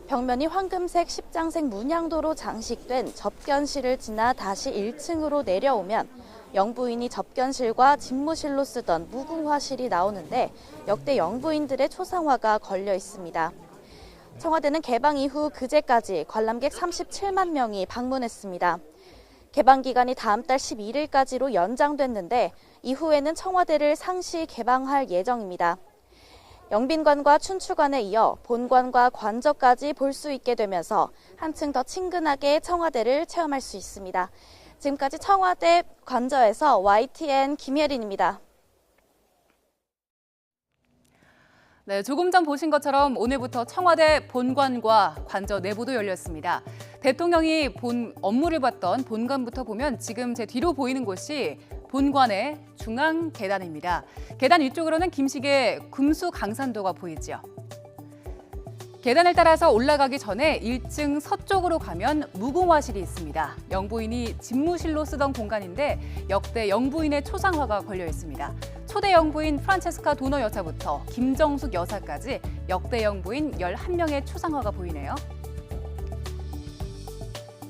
벽면이 황금색 십장색 문양도로 장식된 접견실을 지나 다시 1층으로 내려오면 영부인이 접견실과 집무실로 쓰던 무궁화실이 나오는데 역대 영부인들의 초상화가 걸려 있습니다. 청와대는 개방 이후 그제까지 관람객 37만 명이 방문했습니다. 개방 기간이 다음 달 11일까지로 연장됐는데 이후에는 청와대를 상시 개방할 예정입니다. 영빈관과 춘추관에 이어 본관과 관저까지 볼 수 있게 되면서 한층 더 친근하게 청와대를 체험할 수 있습니다. 지금까지 청와대 관저에서 YTN 김예린입니다. 네, 조금 전 보신 것처럼 오늘부터 청와대 본관과 관저 내부도 열렸습니다. 대통령이 업무를 봤던 본관부터 보면 지금 제 뒤로 보이는 곳이 본관의 중앙 계단입니다. 계단 위쪽으로는 김식의 금수 강산도가 보이죠. 계단을 따라서 올라가기 전에 1층 서쪽으로 가면 무궁화실이 있습니다. 영부인이 집무실로 쓰던 공간인데 역대 영부인의 초상화가 걸려 있습니다. 초대 영부인 프란체스카 도너 여사부터 김정숙 여사까지 역대 영부인 11명의 초상화가 보이네요.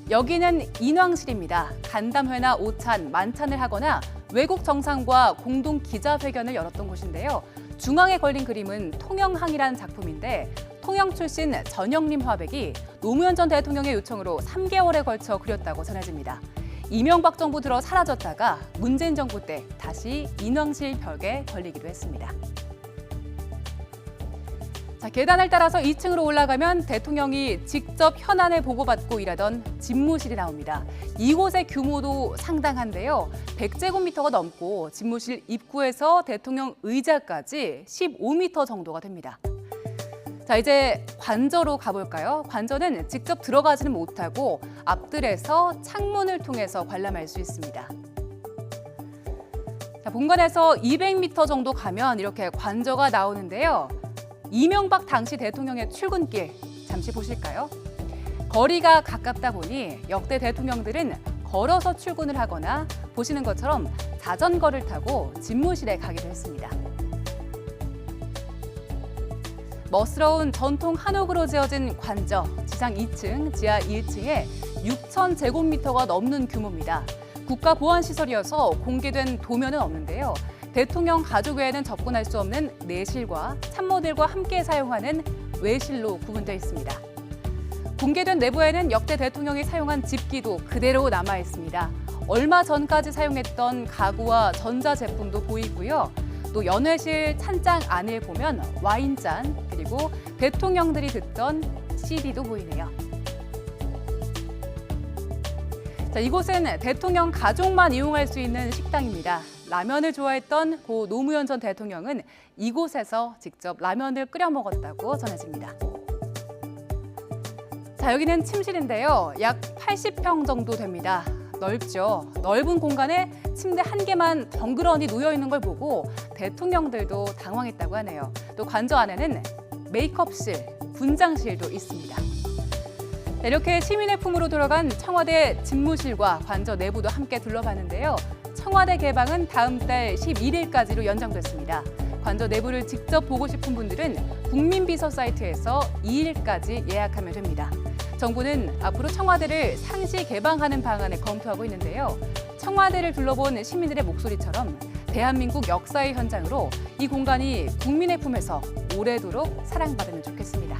여기는 인왕실입니다. 간담회나 오찬, 만찬을 하거나 외국 정상과 공동 기자회견을 열었던 곳인데요. 중앙에 걸린 그림은 통영항이라는 작품인데 통영 출신 전영림 화백이 노무현 전 대통령의 요청으로 3개월에 걸쳐 그렸다고 전해집니다. 이명박 정부 들어 사라졌다가 문재인 정부 때 다시 인왕실 벽에 걸리기도 했습니다. 자, 계단을 따라서 2층으로 올라가면 대통령이 직접 현안을 보고받고 일하던 집무실이 나옵니다. 이곳의 규모도 상당한데요. 100제곱미터가 넘고 집무실 입구에서 대통령 의자까지 15m 정도가 됩니다. 자, 이제 관저로 가볼까요? 관저는 직접 들어가지는 못하고 앞뜰에서 창문을 통해서 관람할 수 있습니다. 자, 본관에서 200m 정도 가면 이렇게 관저가 나오는데요. 이명박 당시 대통령의 출근길 잠시 보실까요? 거리가 가깝다 보니 역대 대통령들은 걸어서 출근을 하거나 보시는 것처럼 자전거를 타고 집무실에 가기도 했습니다. 멋스러운 전통 한옥으로 지어진 관저, 지상 2층, 지하 1층에 6,000제곱미터가 넘는 규모입니다. 국가보안시설이어서 공개된 도면은 없는데요. 대통령 가족 외에는 접근할 수 없는 내실과 참모들과 함께 사용하는 외실로 구분되어 있습니다. 공개된 내부에는 역대 대통령이 사용한 집기도 그대로 남아 있습니다. 얼마 전까지 사용했던 가구와 전자제품도 보이고요. 또 연회실 찬장 안을 보면 와인잔 그리고 대통령들이 듣던 CD도 보이네요. 자, 이곳은 대통령 가족만 이용할 수 있는 식당입니다. 라면을 좋아했던 고 노무현 전 대통령은 이곳에서 직접 라면을 끓여 먹었다고 전해집니다. 자, 여기는 침실인데요. 약 80평 정도 됩니다. 넓죠. 넓은 공간에 침대 한 개만 덩그러니 놓여 있는 걸 보고 대통령들도 당황했다고 하네요. 또 관저 안에는 메이크업실, 분장실도 있습니다. 이렇게 시민의 품으로 들어간 청와대 집무실과 관저 내부도 함께 둘러봤는데요. 청와대 개방은 다음 달 11일까지로 연장됐습니다. 관저 내부를 직접 보고 싶은 분들은 국민비서 사이트에서 2일까지 예약하면 됩니다. 정부는 앞으로 청와대를 상시 개방하는 방안을 검토하고 있는데요. 청와대를 둘러본 시민들의 목소리처럼 대한민국 역사의 현장으로 이 공간이 국민의 품에서 오래도록 사랑받으면 좋겠습니다.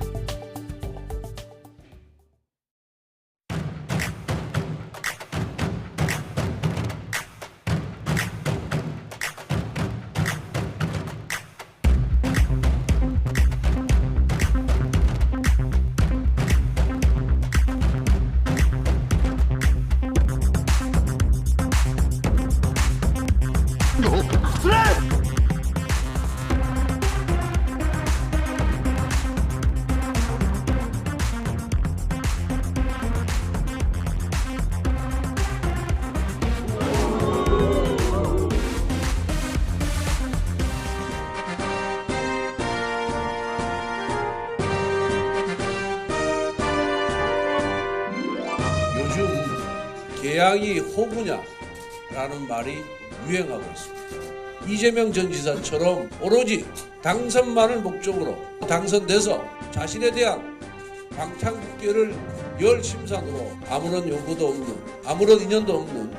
개항이 호구냐라는 말이 유행하고 있습니다. 이재명 전 지사처럼 오로지 당선만을 목적으로 당선돼서 자신에 대한 방탄국계를 열 심산으로 아무런 연고도 없는, 아무런 인연도 없는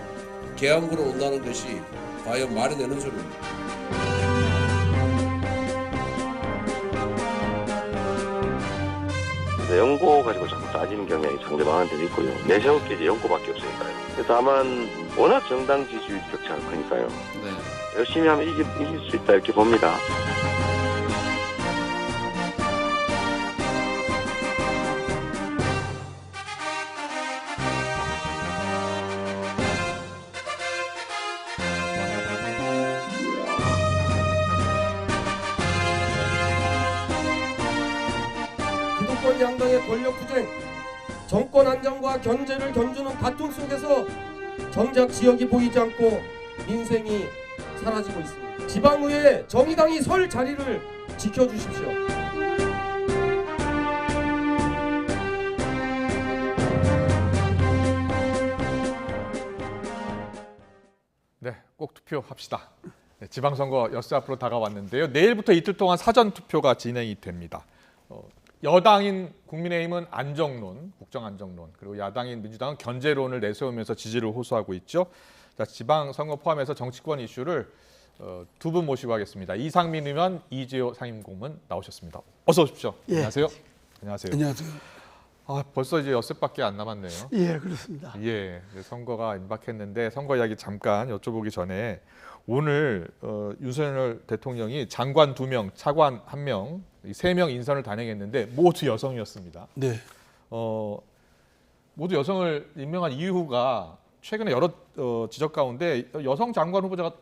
개항구로 온다는 것이 과연 말이 되는 소리입니다. 연고 가지고 자꾸 따지는 경향이 상대방한테도 있고요. 내세울 게 이제 연고밖에 없으니까요. 다만 워낙 정당 지지율 격차가 크니까요. 네. 열심히 하면 이길 수 있다 이렇게 봅니다. 기득권 양당의 권력투쟁, 정권 안정과 견제를 견주는 다툼 속에서 정작 지역이 보이지 않고 민생이 사라지고 있습니다. 지방의회 정의당이 설 자리를 지켜주십시오. 네, 꼭 투표합시다. 네, 지방선거 엿새 앞으로 다가왔는데요. 내일부터 이틀 동안 사전투표가 진행이 됩니다. 여당인 국민의힘은 안정론, 국정안정론, 그리고 야당인 민주당은 견제론을 내세우면서 지지를 호소하고 있죠. 자, 지방선거 포함해서 정치권 이슈를 두 분 모시고 하겠습니다. 이상민 의원, 이재호 상임고문 나오셨습니다. 어서 오십시오. 예. 안녕하세요. 안녕하세요. 안녕하세요. 아, 벌써 이제 엿새밖에 안 남았네요. 예, 그렇습니다. 예, 선거가 임박했는데 선거 이야기 잠깐 여쭤보기 전에 오늘 윤석열 대통령이 장관 2명, 차관 1명, 3명 인선을 단행했는데 모두 여성이었습니다. 네. 모두 여성을 임명한 이유가 최근에 여러 지적 가운데 여성 장관 후보자가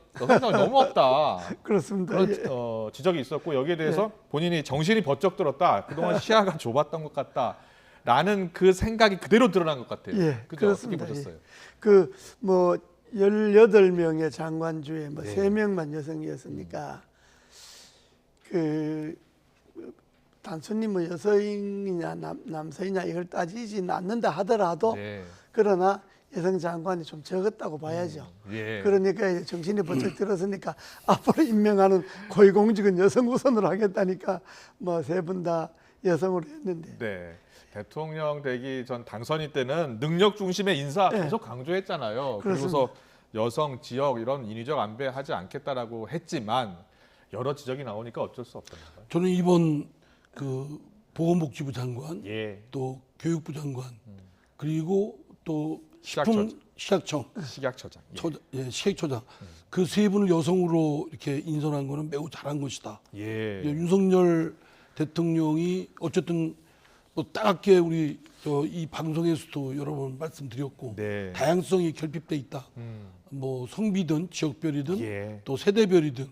너무 없다. 그렇습니다. 그런 예. 지적이 있었고 여기에 대해서 예. 본인이 정신이 번쩍 들었다. 그동안 시야가 좁았던 것 같다라는 그 생각이 그대로 드러난 것 같아요. 예, 그죠? 그렇습니다. 어떻게 보셨어요? 그 뭐 18명의 장관 중에 뭐 네. 3명만 여성이었으니까 그 단순히 뭐 여성이냐 남성이냐 이걸 따지지는 않는다 하더라도 네. 그러나 여성 장관이 좀 적었다고 봐야죠. 예. 그러니까 정신이 번쩍 들었으니까 앞으로 임명하는 고위공직은 여성 우선으로 하겠다니까 뭐 3분 다 여성으로 했는데. 네. 대통령 되기 전 당선인 때는 능력 중심의 인사 네. 계속 강조했잖아요. 그렇습니다. 그리고서 여성, 지역 이런 인위적 안배하지 않겠다라고 했지만 여러 지적이 나오니까 어쩔 수 없더라고요. 저는 이번 그 보건복지부 장관, 예. 또 교육부 장관, 그리고 또 식약처. 식약청, 식약처장, 식약처장 그 3분을 여성으로 이렇게 인선한 거는 매우 잘한 것이다. 예. 윤석열 대통령이 어쨌든 또 따갑게 우리 이 방송에서도 여러 번 말씀드렸고 네. 다양성이 결핍돼 있다. 뭐 성비든 지역별이든 또 세대별이든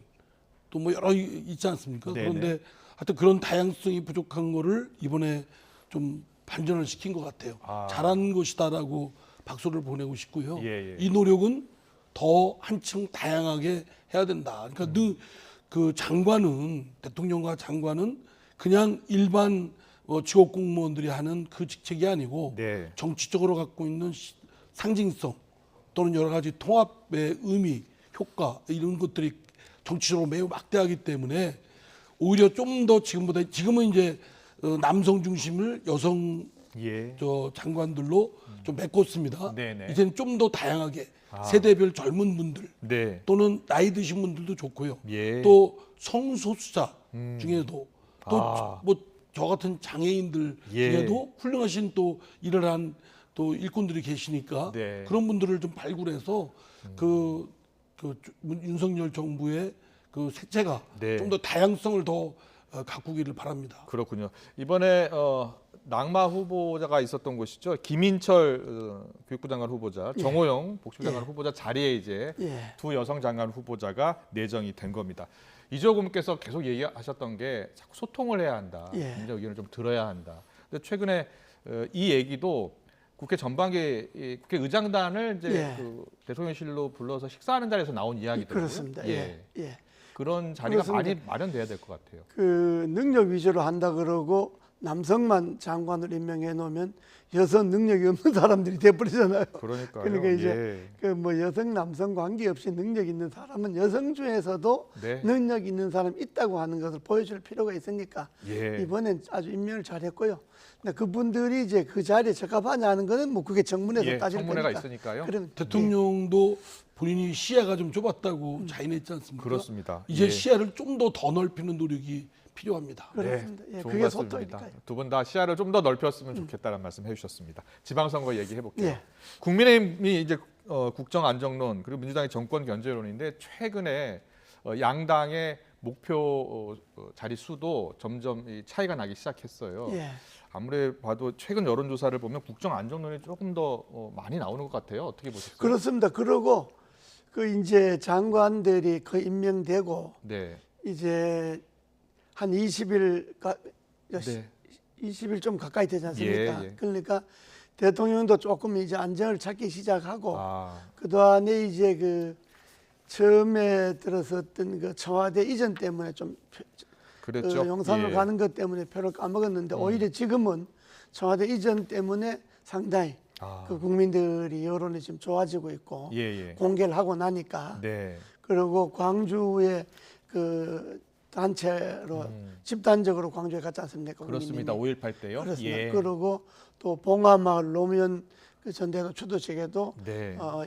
또 뭐 여러 있지 않습니까? 네네. 그런데 하여튼 그런 다양성이 부족한 거를 이번에 좀 반전을 시킨 것 같아요. 잘한 것이다라고 박수를 보내고 싶고요. 이 노력은 더 한층 다양하게 해야 된다. 그러니까 그 장관은 대통령과 장관은 그냥 일반 직업 공무원들이 하는 그 직책이 아니고 정치적으로 갖고 있는 상징성 또는 여러 가지 통합의 의미, 효과 이런 것들이 정치적으로 매우 막대하기 때문에 오히려 좀 더 지금은 이제 남성 중심을 여성 장관들로 좀 메꿨습니다. 이제는 좀 더 다양하게 세대별 젊은 분들 또는 나이 드신 분들도 좋고요. 또 성소수자 중에도 또 뭐 저 같은 장애인들 중에도 훌륭하신 또 일을 한 또 일꾼들이 계시니까 그런 분들을 좀 발굴해서 그 윤석열 정부의 그 색채가 좀 더 다양성을 더 가꾸기를 바랍니다. 그렇군요. 이번에 낙마 후보자가 있었던 곳이죠. 김인철 교육부 장관 후보자, 정호영 복지부 장관 후보자 자리에 이제 두 여성 장관 후보자가 내정이 된 겁니다. 이재호 의원께서 계속 얘기하셨던 게 자꾸 소통을 해야 한다. 민주당 의견을 좀 들어야 한다. 근데 최근에 이 얘기도 국회 전반기 국회 의장단을 이제 그 대통령실로 불러서 식사하는 자리에서 나온 이야기더라고요. 그렇습니다. 그런 자리가 그렇습니다. 많이 마련돼야 될 것 같아요. 그 능력 위주로 한다 그러고 남성만 장관을 임명해 놓으면 여성 능력이 없는 사람들이 돼버리잖아요. 그러니까요. 그러니까 이제 그 뭐 여성 남성 관계없이 능력 있는 사람은 여성 중에서도 능력 있는 사람이 있다고 하는 것을 보여줄 필요가 있으니까 이번엔 아주 임명을 잘했고요. 근데 그분들이 이제 그 자리에 적합하냐 하는 거는 뭐 그게 정문에서 따질 청문회가 거니까. 있으니까요. 그러면 대통령도 본인이 시야가 좀 좁았다고 자인했지 않습니까? 그렇습니다. 이제 시야를 좀 더 넓히는 노력이 필요합니다. 그렇습니다. 좋은 그게 말씀입니다. 소통이니까요. 두 분 다 시야를 좀 더 넓혔으면 좋겠다는 말씀 해주셨습니다. 지방선거 얘기해 볼게요. 국민의힘이 이제 국정안정론 그리고 민주당의 정권 견제론인데 최근에 양당의 목표 자리 수도 점점 차이가 나기 시작했어요. 아무리 봐도 최근 여론조사를 보면 국정안정론이 조금 더 많이 나오는 것 같아요. 어떻게 보셨어요? 그렇습니다. 그러고 그 이제 장관들이 그 임명되고 이제 한 20일 20일 좀 가까이 되지 않습니까? 그러니까 대통령도 조금 이제 안정을 찾기 시작하고 그동안에 이제 그 처음에 들었었던 그 청와대 이전 때문에 좀 그랬죠. 용산으로 가는 것 때문에 표를 까먹었는데 오히려 지금은 청와대 이전 때문에 상당히 그 국민들이 여론이 지금 좋아지고 있고 공개를 하고 나니까 그리고 광주에 그 단체로 집단적으로 광주에 갔지 않습니까? 그렇습니다. 5.18 때요. 그렇습니다. 그리고 또 봉화마을 노무현 그 전대도 추도식에도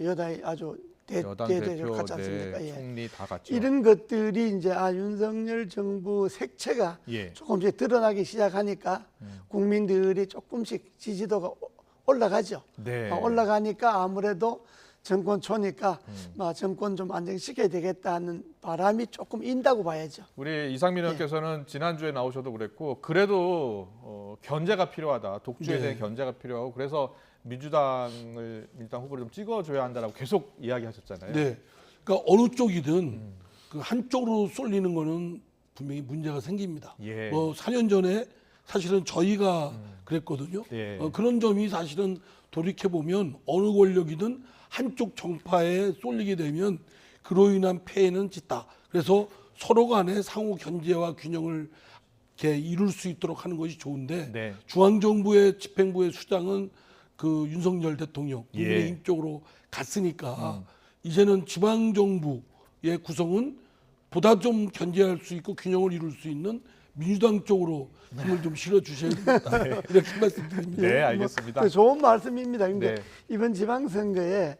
여당이 아주 대대로 갔지 않습니까? 총리 다 갔죠. 이런 것들이 이제 윤석열 정부 색채가 조금씩 드러나기 시작하니까 국민들이 조금씩 지지도가 올라가죠. 올라가니까 아무래도 정권 초니까 정권 좀 안정시켜야 되겠다는 바람이 조금 인다고 봐야죠. 우리 이상민 의원께서는 지난주에 나오셔도 그랬고 그래도 견제가 필요하다. 독주에 대한 견제가 필요하고 그래서 민주당 후보를 좀 찍어줘야 한다라고 계속 이야기하셨잖아요. 그러니까 어느 쪽이든 그 한쪽으로 쏠리는 거는 분명히 문제가 생깁니다. 뭐 4년 전에 사실은 저희가 그랬거든요. 그런 점이 사실은 돌이켜 보면 어느 권력이든 한쪽 정파에 쏠리게 되면 그로 인한 폐해는 짙다. 그래서 서로 간에 상호 견제와 균형을 이렇게 이룰 수 있도록 하는 것이 좋은데 중앙정부의 집행부의 수장은 그 윤석열 대통령 국민의힘 쪽으로 갔으니까 이제는 지방정부의 구성은 보다 좀 견제할 수 있고 균형을 이룰 수 있는 민주당 쪽으로 힘을 좀 실어 주셔야 됩니다. 이렇게 말씀드립니다. 네, 알겠습니다. 좋은 말씀입니다. 그러니까 이번 지방선거에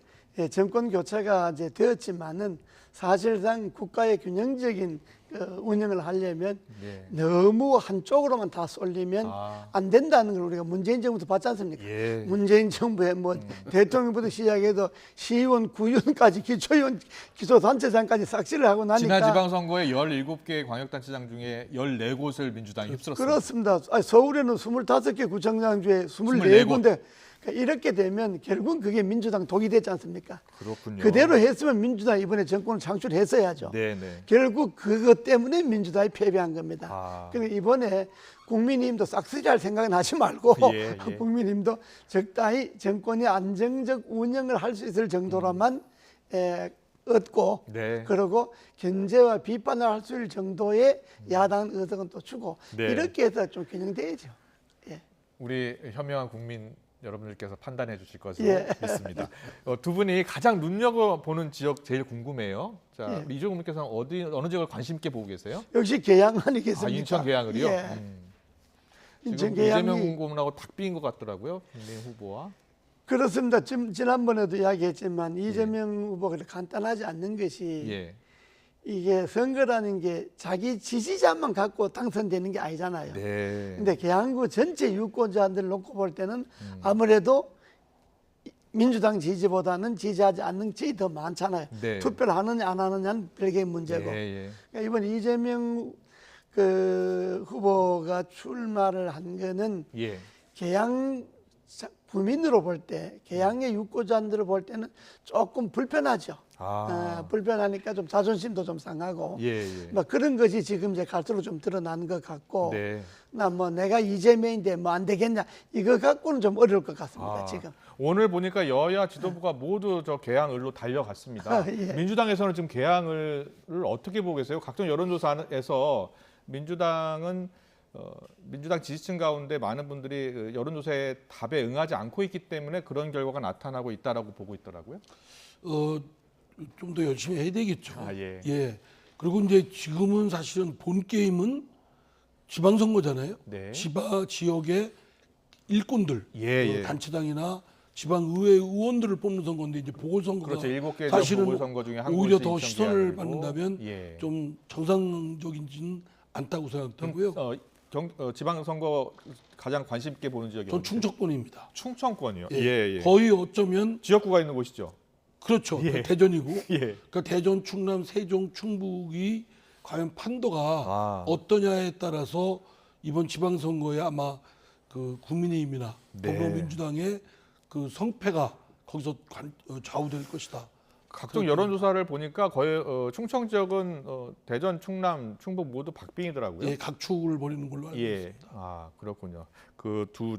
정권 교체가 이제 되었지만은 사실상 국가의 균형적인 운영을 하려면 너무 한쪽으로만 다 쏠리면 안 된다는 걸 우리가 문재인 정부도 봤지 않습니까? 문재인 정부의 뭐 대통령부터 시작해서 시의원, 구의원까지 기초의원, 기초단체장까지 삭제를 하고 나니까 지난 지방선거에 17개 광역단체장 중에 14곳을 민주당이 휩쓸었습니다. 그렇습니다. 서울에는 25개 구청장 중에 24군데 그러니까 이렇게 되면 결국은 그게 민주당 독이 되지 않습니까? 그렇군요. 그대로 했으면 민주당 이번에 정권을 창출했어야죠. 네네. 결국 그것 때문에 민주당이 패배한 겁니다. 그러니까 이번에 국민의힘도 싹쓸이할 생각은 하지 말고 국민의힘도 적당히 정권이 안정적 운영을 할 수 있을 정도로만 얻고 그리고 견제와 비판을 할 수 있을 정도의 야당 의석은 또 주고 이렇게 해서 좀 균형돼야죠. 우리 현명한 국민 여러분들께서 판단해 주실 것으로 믿습니다. 두 분이 가장 눈여겨보는 지역 제일 궁금해요. 자, 이종훈 의원께서는 어느 지역을 관심 있게 보고 계세요? 역시 계양 아니겠습니까? 인천 계양을요? 인천 지금 계양이 이재명 후보하고 탁비인 것 같더라고요. 국민의힘 후보와. 그렇습니다. 지난번에도 이야기했지만 이재명 후보가 간단하지 않는 것이 이게 선거라는 게 자기 지지자만 갖고 당선되는 게 아니잖아요. 근데 계양구 전체 유권자들을 놓고 볼 때는 아무래도 민주당 지지보다는 지지하지 않는 지지 더 많잖아요. 투표를 하느냐 안 하느냐는 별개의 문제고. 그러니까 이번 이재명 후보가 출마를 한 거는 계양 구민으로 볼 때, 계양의 유권자들을 볼 때는 조금 불편하죠. 불편하니까 좀 자존심도 좀 상하고, 뭐 그런 것이 지금 이제 갈수록 좀 드러나는 것 같고, 나 뭐 내가 이재명인데 뭐 안 되겠냐 이거 갖고는 좀 어려울 것 같습니다. 지금. 오늘 보니까 여야 지도부가 모두 저 계양을로 달려갔습니다. 민주당에서는 지금 계양을 어떻게 보고 계세요? 각종 여론조사에서 민주당 지지층 가운데 많은 분들이 여론조사의 답에 응하지 않고 있기 때문에 그런 결과가 나타나고 있다라고 보고 있더라고요. 좀 더 열심히 해야 되겠죠. 그리고 이제 지금은 사실은 본 게임은 지방선거잖아요. 지역의 일꾼들, 단체장이나 지방의회 의원들을 뽑는 선거인데 이제 보궐선거가 그렇죠. 7개 사실은 보궐선거 중에 한 오히려 곳이 더 인천 시선을 계양이고. 받는다면 좀 정상적이지는 않다고 생각되고요. 지방선거 가장 관심 있게 보는 지역이 전 충청권입니다. 충청권이요? 거의 어쩌면 지역구가 있는 곳이죠. 그렇죠. 대전이고 그러니까 대전, 충남, 세종, 충북이 과연 판도가 어떠냐에 따라서 이번 지방선거에 아마 그 국민의힘이나 더불어민주당의 그 성패가 거기서 좌우될 것이다. 각종 여론조사를 보니까 거의 충청 지역은 대전, 충남, 충북 모두 박빙이더라고요. 각축을 벌이는 걸로 알고 있습니다. 그렇군요. 그 두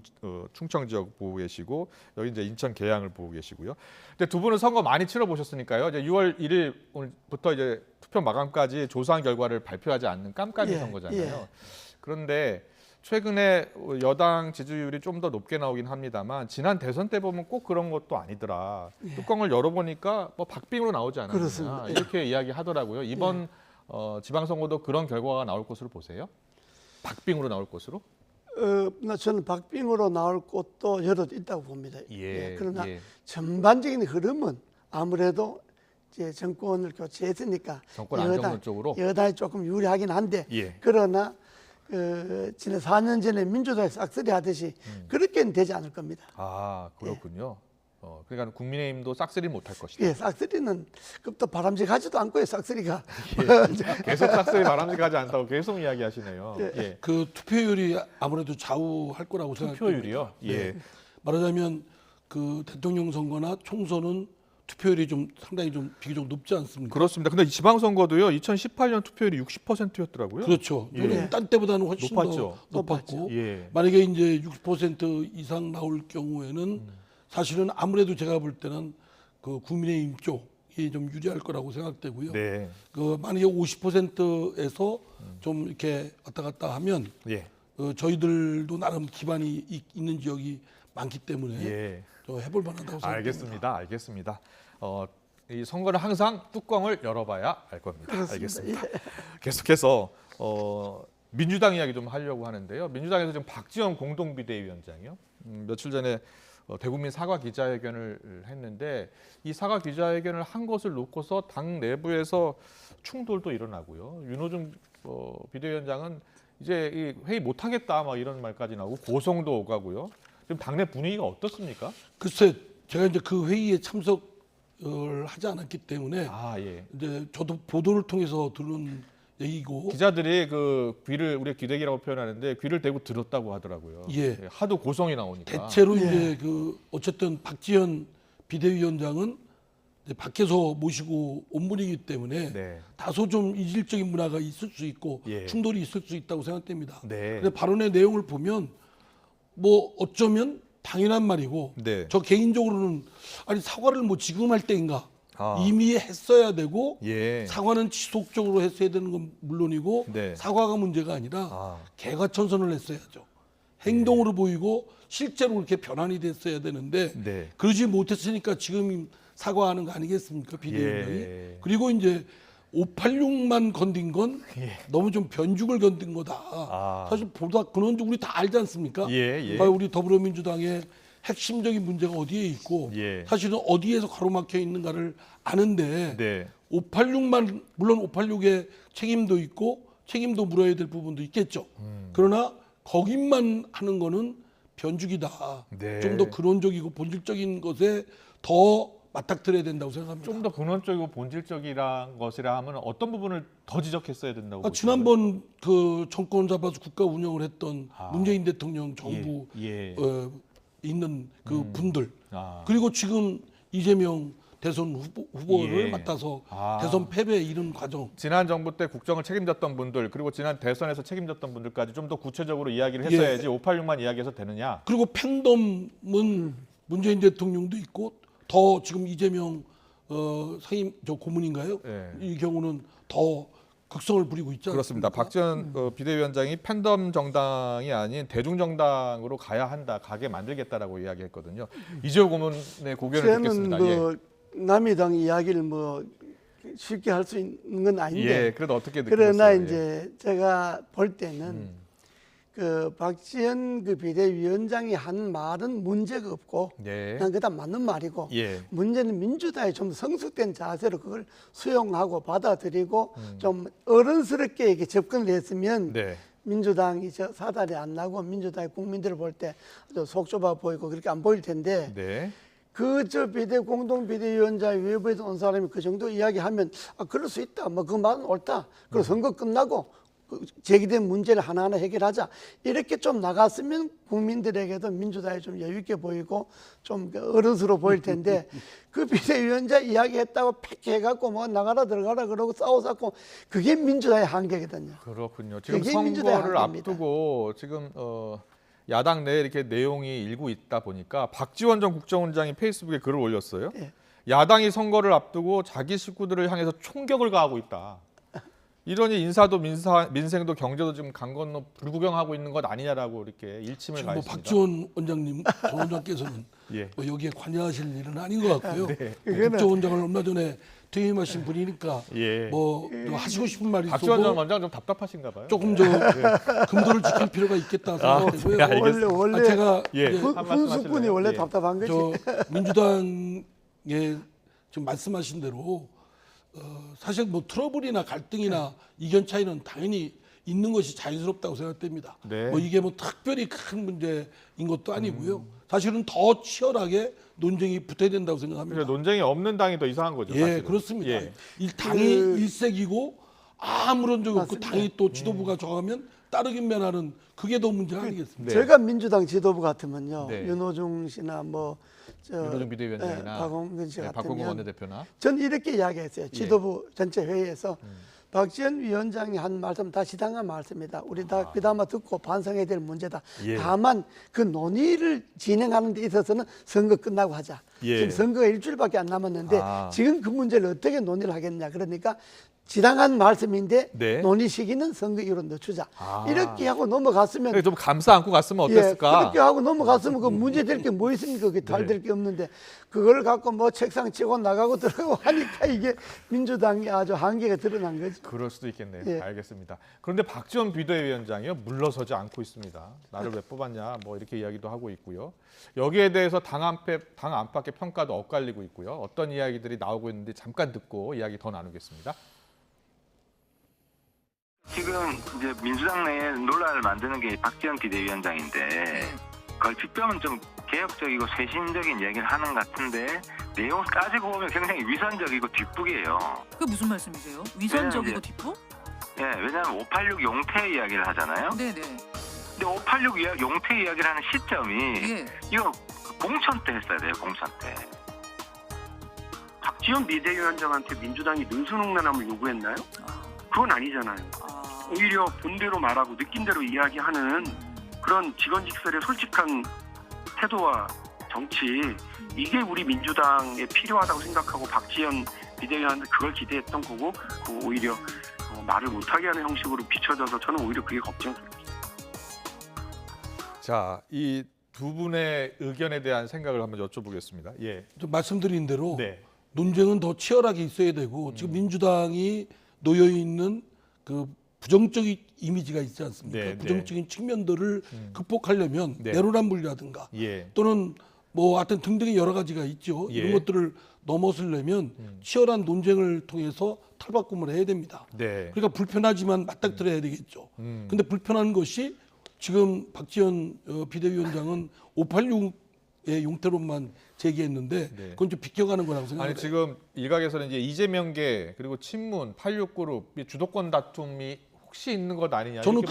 충청 지역 보고 계시고 여기 이제 인천 계양을 보고 계시고요. 근데 두 분은 선거 많이 치러 보셨으니까요. 이제 6월 1일 오늘부터 이제 투표 마감까지 조사한 결과를 발표하지 않는 깜깜이 선거잖아요. 그런데 최근에 여당 지지율이 좀 더 높게 나오긴 합니다만 지난 대선 때 보면 꼭 그런 것도 아니더라. 뚜껑을 열어보니까 뭐 박빙으로 나오지 않았느냐 이렇게 이야기하더라고요. 이번 지방선거도 그런 결과가 나올 것으로 보세요? 박빙으로 나올 것으로? 저는 박빙으로 나올 곳도 여러 있다고 봅니다. 그러나 전반적인 흐름은 아무래도 이제 정권을 교체했으니까 정권 안정론 쪽으로 여당이 조금 유리하긴 한데 그러나 지난 4년 전에 민주당이 싹쓸이 하듯이 그렇게는 되지 않을 겁니다. 그렇군요. 그러니까 국민의힘도 싹쓸이 못할 것이다. 싹쓸이는 또 바람직하지도 않고요. 싹쓸이가 계속 싹쓸이 바람직하지 않다고 계속 이야기하시네요. 그 투표율이 아무래도 좌우할 거라고 생각합니다. 투표율이요? 말하자면 그 대통령 선거나 총선은 투표율이 좀 상당히 좀 비교적 높지 않습니까? 그렇습니다. 근데 지방선거도요. 2018년 투표율이 60%였더라고요. 그렇죠. 딴 때보다는 훨씬 높았죠. 더 높았고 만약에 이제 60% 이상 나올 경우에는 사실은 아무래도 제가 볼 때는 그 국민의힘 쪽이 좀 유리할 거라고 생각되고요. 그 만약에 50%에서 좀 이렇게 왔다 갔다 하면 저희들도 나름 기반이 있는 지역이 많기 때문에 좀 해볼 만하다고 생각합니다. 알겠습니다. 이 선거는 항상 뚜껑을 열어봐야 알 겁니다. 알겠습니다. 계속해서 민주당 이야기 좀 하려고 하는데요. 민주당에서 지금 박지원 공동비대위원장이요. 며칠 전에 대국민 사과 기자회견을 했는데 이 사과 기자회견을 한 것을 놓고서 당 내부에서 충돌도 일어나고요. 윤호중 비대위원장은 이제 이 회의 못 하겠다 막 이런 말까지 나오고 고성도 오가고요. 지금 당내 분위기가 어떻습니까? 글쎄, 제가 이제 그 회의에 참석을 하지 않았기 때문에 예. 이제 저도 보도를 통해서 들은 얘기고 기자들이 그 귀를 우리 귀대기라고 표현하는데 귀를 대고 들었다고 하더라고요. 예. 하도 고성이 나오니까. 대체로 이제 그 어쨌든 박지원 비대위원장은 이제 밖에서 모시고 온 분이기 때문에 다소 좀 이질적인 문화가 있을 수 있고 충돌이 있을 수 있다고 생각됩니다. 근데 발언의 내용을 보면 뭐 어쩌면 당연한 말이고 저 개인적으로는 아니 사과를 뭐 지금 할 때인가 이미 했어야 되고 사과는 지속적으로 했어야 되는 건 물론이고 사과가 문제가 아니라 개과천선을 했어야죠. 행동으로 보이고 실제로 그렇게 변환이 됐어야 되는데 그러지 못했으니까 지금 사과하는 거 아니겠습니까, 비대위원장이. 그리고 이제 586만 건든 건 너무 좀 변죽을 건든 거다. 사실 보다 근원적 우리 다 알지 않습니까? 우리 더불어민주당의 핵심적인 문제가 어디에 있고 사실은 어디에서 가로막혀 있는가를 아는데 586만 물론 586의 책임도 있고 책임도 물어야 될 부분도 있겠죠. 그러나 거기만 하는 거는 변죽이다. 좀 더 근원적이고 본질적인 것에 더 맞닥뜨려야 된다고 생각합니다. 좀 더 근원적이고 본질적이란 것이라 하면 어떤 부분을 더 지적했어야 된다고 보시나요? 지난번 그 정권 잡아서 국가 운영을 했던 문재인 대통령 정부 있는 그 분들 그리고 지금 이재명 대선 후보를 맡아서 대선 패배에 이른 과정. 지난 정부 때 국정을 책임졌던 분들 그리고 지난 대선에서 책임졌던 분들까지 좀 더 구체적으로 이야기를 했어야지 586만 이야기해서 되느냐. 그리고 팬덤은 문재인 대통령도 있고 더 지금 이재명 상임 고문인가요? 이 경우는 더 극성을 부리고 있지 않습니까? 그렇습니다. 박지원 비대위원장이 팬덤 정당이 아닌 대중 정당으로 가게 만들겠다라고 이야기했거든요. 이재호 고문의 고견을 듣겠습니다. 남의 당 이야기를 뭐 쉽게 할 수 있는 건 아닌데. 그래도 어떻게 느끼셨어요? 그러나 이제 제가 볼 때는 그 박지원 그 비대위원장이 한 말은 문제가 없고 난 그다음 맞는 말이고 문제는 민주당이 좀 성숙된 자세로 그걸 수용하고 받아들이고 좀 어른스럽게 이렇게 접근을 했으면 민주당이 저 사달이 안 나고 민주당이 국민들을 볼 때 아주 속 좁아 보이고 그렇게 안 보일 텐데 그 저 공동 비대위원장 외부에서 온 사람이 그 정도 이야기하면 그럴 수 있다. 뭐 그 말은 옳다. 그리고 선거 끝나고 제기된 문제를 하나하나 해결하자. 이렇게 좀 나갔으면 국민들에게도 민주당이 좀 여유 있게 보이고 좀 어른스러워 보일 텐데 그 비대위원장 이야기했다고 팩해갖고 뭐 나가라 들어가라 그러고 싸워갖고 그게 민주당의 한계거든요. 그렇군요. 지금 선거를 앞두고 지금 야당 내에 이렇게 내용이 일고 있다 보니까 박지원 전 국정원장이 페이스북에 글을 올렸어요. 야당이 선거를 앞두고 자기 식구들을 향해서 총격을 가하고 있다. 이러니 인사도 민생도 경제도 지금 강 건너 불구경하고 있는 것 아니냐라고 이렇게 일침을 가했습니다. 박지원 원장님, 전 원장께서는 뭐 여기에 관여하실 일은 아닌 것 같고요. 국정원장을 얼마 전에 퇴임하신 분이니까 뭐 하시고 싶은 말이 있어도 박지원 원장 좀 답답하신가 봐요. 조금 금도를 지킬 필요가 있겠다 생각되고요. 원래 제가 훈수꾼이 원래 답답한 거지. 민주당에 지금 말씀하신 대로 사실 뭐 트러블이나 갈등이나 이견 차이는 당연히 있는 것이 자연스럽다고 생각됩니다. 뭐 이게 뭐 특별히 큰 문제인 것도 아니고요. 사실은 더 치열하게 논쟁이 붙어야 된다고 생각합니다. 그러니까 논쟁이 없는 당이 더 이상한 거죠. 사실은. 그렇습니다. 이 당이 일색이고 아무런 적이 없고 당이 또 지도부가 정하면 따르기만 하는 그게 더 문제 아니겠습니까? 제가 민주당 지도부 같으면요. 윤호중 씨나 뭐 윤호중 비대위원장이나 박홍근 씨 같으면 박홍근 원내대표나 저는 이렇게 이야기했어요. 지도부 전체 회의에서 박지원 위원장이 한 말씀 다 시당한 말씀이다. 우리 다 그나마 듣고 반성해야 될 문제다. 다만 그 논의를 진행하는 데 있어서는 선거 끝나고 하자. 지금 선거가 일주일밖에 안 남았는데 지금 그 문제를 어떻게 논의를 하겠냐. 그러니까 지당한 말씀인데 네. 논의 시기는 선거 이후로 늦추자. 아. 이렇게 하고 넘어갔으면 좀 감싸 안고 갔으면 어땠을까? 그렇게 하고 넘어갔으면 그 문제 될 게 뭐 있습니까? 그게 탈될 게 없는데 그걸 갖고 뭐 책상 치고 나가고 들어가고 하니까 이게 민주당이 아주 한계가 드러난 거죠. 그럴 수도 있겠네요. 예. 알겠습니다. 그런데 박지원 비대위원장이요 물러서지 않고 있습니다. 나를 왜 뽑았냐 뭐 이렇게 이야기도 하고 있고요. 여기에 대해서 당 안팎의 평가도 엇갈리고 있고요. 어떤 이야기들이 나오고 있는지 잠깐 듣고 이야기 더 나누겠습니다. 지금 이제 민주당 내에 논란을 만드는 게 박지원 비대위원장인데 그걸 뒷면은 좀 개혁적이고 쇄신적인 얘기를 하는 것 같은데 내용 따지고 보면 굉장히 위선적이고 뒷북이에요. 그게 무슨 말씀이세요? 위선적이고 뒷북? 예, 왜냐하면 586 용태 이야기를 하잖아요. 네네. 근데 586 용태 이야기를 하는 시점이 이거 공천 때 했어야 돼요. 공천 때. 박지원 비대위원장한테 민주당이 능수능란함을 요구했나요? 그건 아니잖아요. 오히려 본대로 말하고 느낀 대로 이야기하는 그런 직원직설의 솔직한 태도와 정치, 이게 우리 민주당에 필요하다고 생각하고 박지원 비대위원한테 그걸 기대했던 거고, 오히려 말을 못하게 하는 형식으로 비춰져서 저는 오히려 그게 걱정스럽습니다. 자, 이 두 분의 의견에 대한 생각을 한번 여쭤보겠습니다. 예. 좀 말씀드린 대로 논쟁은 더 치열하게 있어야 되고 지금 민주당이 놓여 있는 그 부정적인 이미지가 있지 않습니까? 부정적인 측면들을 극복하려면 내로남불이라든가 또는 뭐 하여튼 등등의 여러 가지가 있죠. 이런 것들을 넘어서려면 치열한 논쟁을 통해서 탈바꿈을 해야 됩니다. 그러니까 불편하지만 맞닥뜨려야 되겠죠. 근데 불편한 것이 지금 박지원 비대위원장은 586의 용태론만 제기했는데 그건 좀 비껴가는 거라고 생각합니다. 아니 지금 일각에서는 이제 이재명계 그리고 친문 86그룹 주도권 다툼이 혹시 있는 것 아니냐? 저는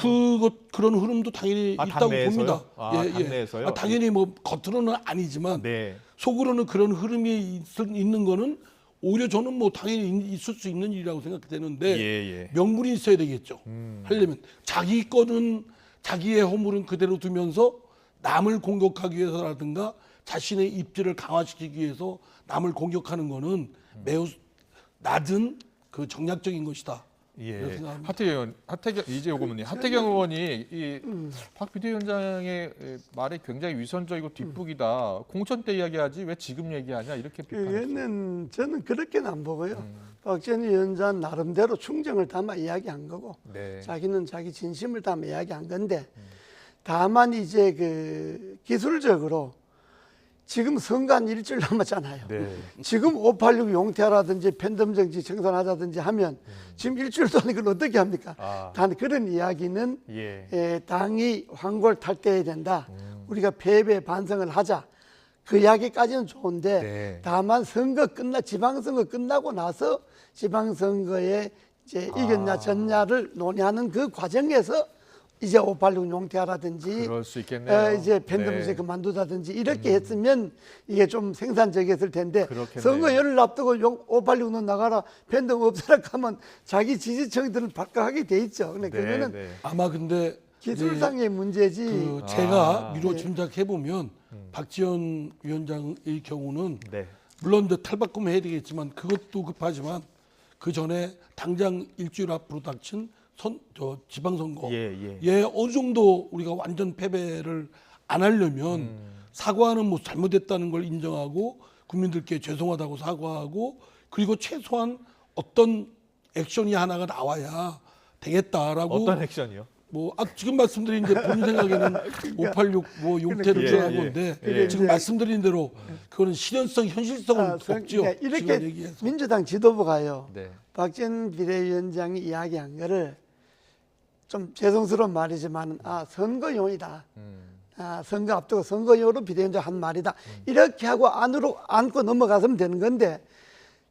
그런 흐름도 당연히 있다고 봅니다. 당내에서요? 당연히 뭐 겉으로는 아니지만 속으로는 그런 흐름이 있는 거는 오히려 저는 뭐 당연히 있을 수 있는 일이라고 생각되는데 명분이 있어야 되겠죠. 하려면 자기 거는 자기의 허물은 그대로 두면서 남을 공격하기 위해서라든가 자신의 입지를 강화시키기 위해서 남을 공격하는 거는 매우 낮은 그 정략적인 것이다. 하태경 의원이 이 박 비대위원장의 말이 굉장히 위선적이고 뒷북이다. 공천 때 이야기하지 왜 지금 얘기하냐 이렇게 그거는 저는 그렇게는 안 보고요. 박지원 위원장 나름대로 충정을 담아 이야기한 거고 자기는 자기 진심을 담아 이야기한 건데 다만 이제 그 기술적으로 지금 선거 한 일주일 남았잖아요. 지금 586 용태라든지 팬덤 정치 청산하자든지 하면 지금 일주일 동안 이걸 어떻게 합니까? 단 그런 이야기는 당이 황골탈퇴해야 된다. 우리가 패배 반성을 하자. 그 이야기까지는 좋은데 다만 지방선거 끝나고 나서 지방선거에 이제 이겼냐 졌냐를 논의하는 그 과정에서 이제 586 용태하라든지 그럴 수 있겠네요. 이제 팬덤제 그만두다든지 이렇게 했으면 이게 좀 생산적이었을 텐데 선거연을 앞두고 586는 나가라 팬덤 없애라 하면 자기 지지층들은 발각하게 돼 있죠. 근데 그거는 아마 근데 기술상의 문제지. 제가 미뤄 짐작해 보면 박지원 위원장의 경우는 물론 이제 탈바꿈해야 되겠지만 그것도 급하지만 그 전에 당장 일주일 앞으로 닥친 지방선거에 어느 정도 우리가 완전 패배를 안 하려면 사과는 뭐 잘못했다는 걸 인정하고 국민들께 죄송하다고 사과하고 그리고 최소한 어떤 액션이 하나가 나와야 되겠다라고. 어떤 액션이요? 뭐 지금 말씀드린 이제 본인 생각에는 586 뭐 용태를 주장한 건데 지금 말씀드린 대로 그거는 실현성, 현실성은 없죠. 이렇게 민주당 지도부가요. 박지원 비대위원장이 이야기한 거를 좀 죄송스러운 말이지만 선거용이다. 선거 앞두고 선거용으로 비대위원장 한 말이다. 이렇게 하고 안으로 안고 넘어갔으면 되는 건데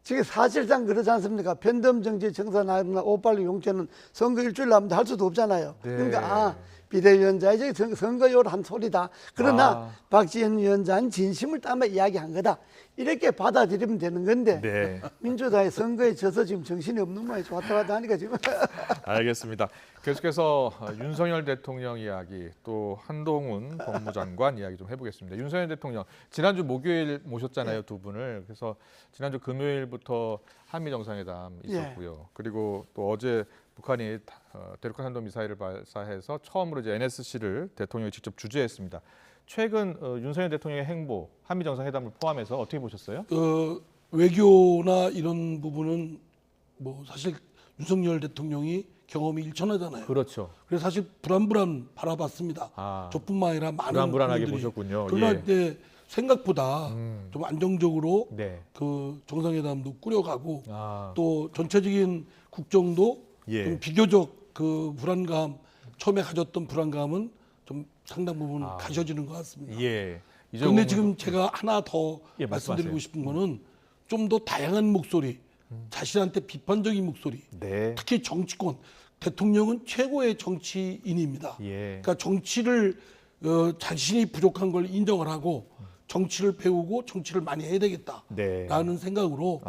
지금 사실상 그렇지 않습니까? 팬덤 정치 청산하거나 586 용태는 선거 일주일 남는데 할 수도 없잖아요. 그러니까 비대위원장이 선거용으로 한 소리다. 그러나 박지원 위원장은 진심을 담아 이야기한 거다. 이렇게 받아들이면 되는 건데 네. 민주당이 선거에 져서 지금 정신이 없는 모양이죠. 왔다 갔다 하니까 지금. 알겠습니다. 계속해서 윤석열 대통령 이야기 또 한동훈 법무장관 이야기 좀 해보겠습니다. 윤석열 대통령 지난주 목요일 모셨잖아요. 두 분을. 그래서 지난주 금요일부터 한미 정상회담 있었고요. 그리고 또 어제 북한이 대륙간 탄도미사일을 발사해서 처음으로 이제 NSC를 대통령이 직접 주재했습니다. 최근 윤석열 대통령의 행보, 한미 정상회담을 포함해서 어떻게 보셨어요? 외교나 이런 부분은 뭐 사실 윤석열 대통령이 경험이 일천하잖아요. 그렇죠. 그래서 사실 불안불안 바라봤습니다. 저뿐만 아니라 많은 불안불안하게 분들이. 보셨군요. 그러나 예. 이제 생각보다 좀 안정적으로 네. 그 정상회담도 꾸려가고 또 전체적인 국정도 좀 비교적 그 불안감, 처음에 가졌던 불안감은 좀 상당 부분 가셔지는 것 같습니다. 예. 그런데 지금 제가 하나 더 말씀드리고 싶은 거는 좀 더 다양한 목소리, 자신한테 비판적인 목소리, 특히 정치권, 대통령은 최고의 정치인입니다. 그러니까 정치를 자신이 부족한 걸 인정을 하고 정치를 배우고 정치를 많이 해야 되겠다라는 생각으로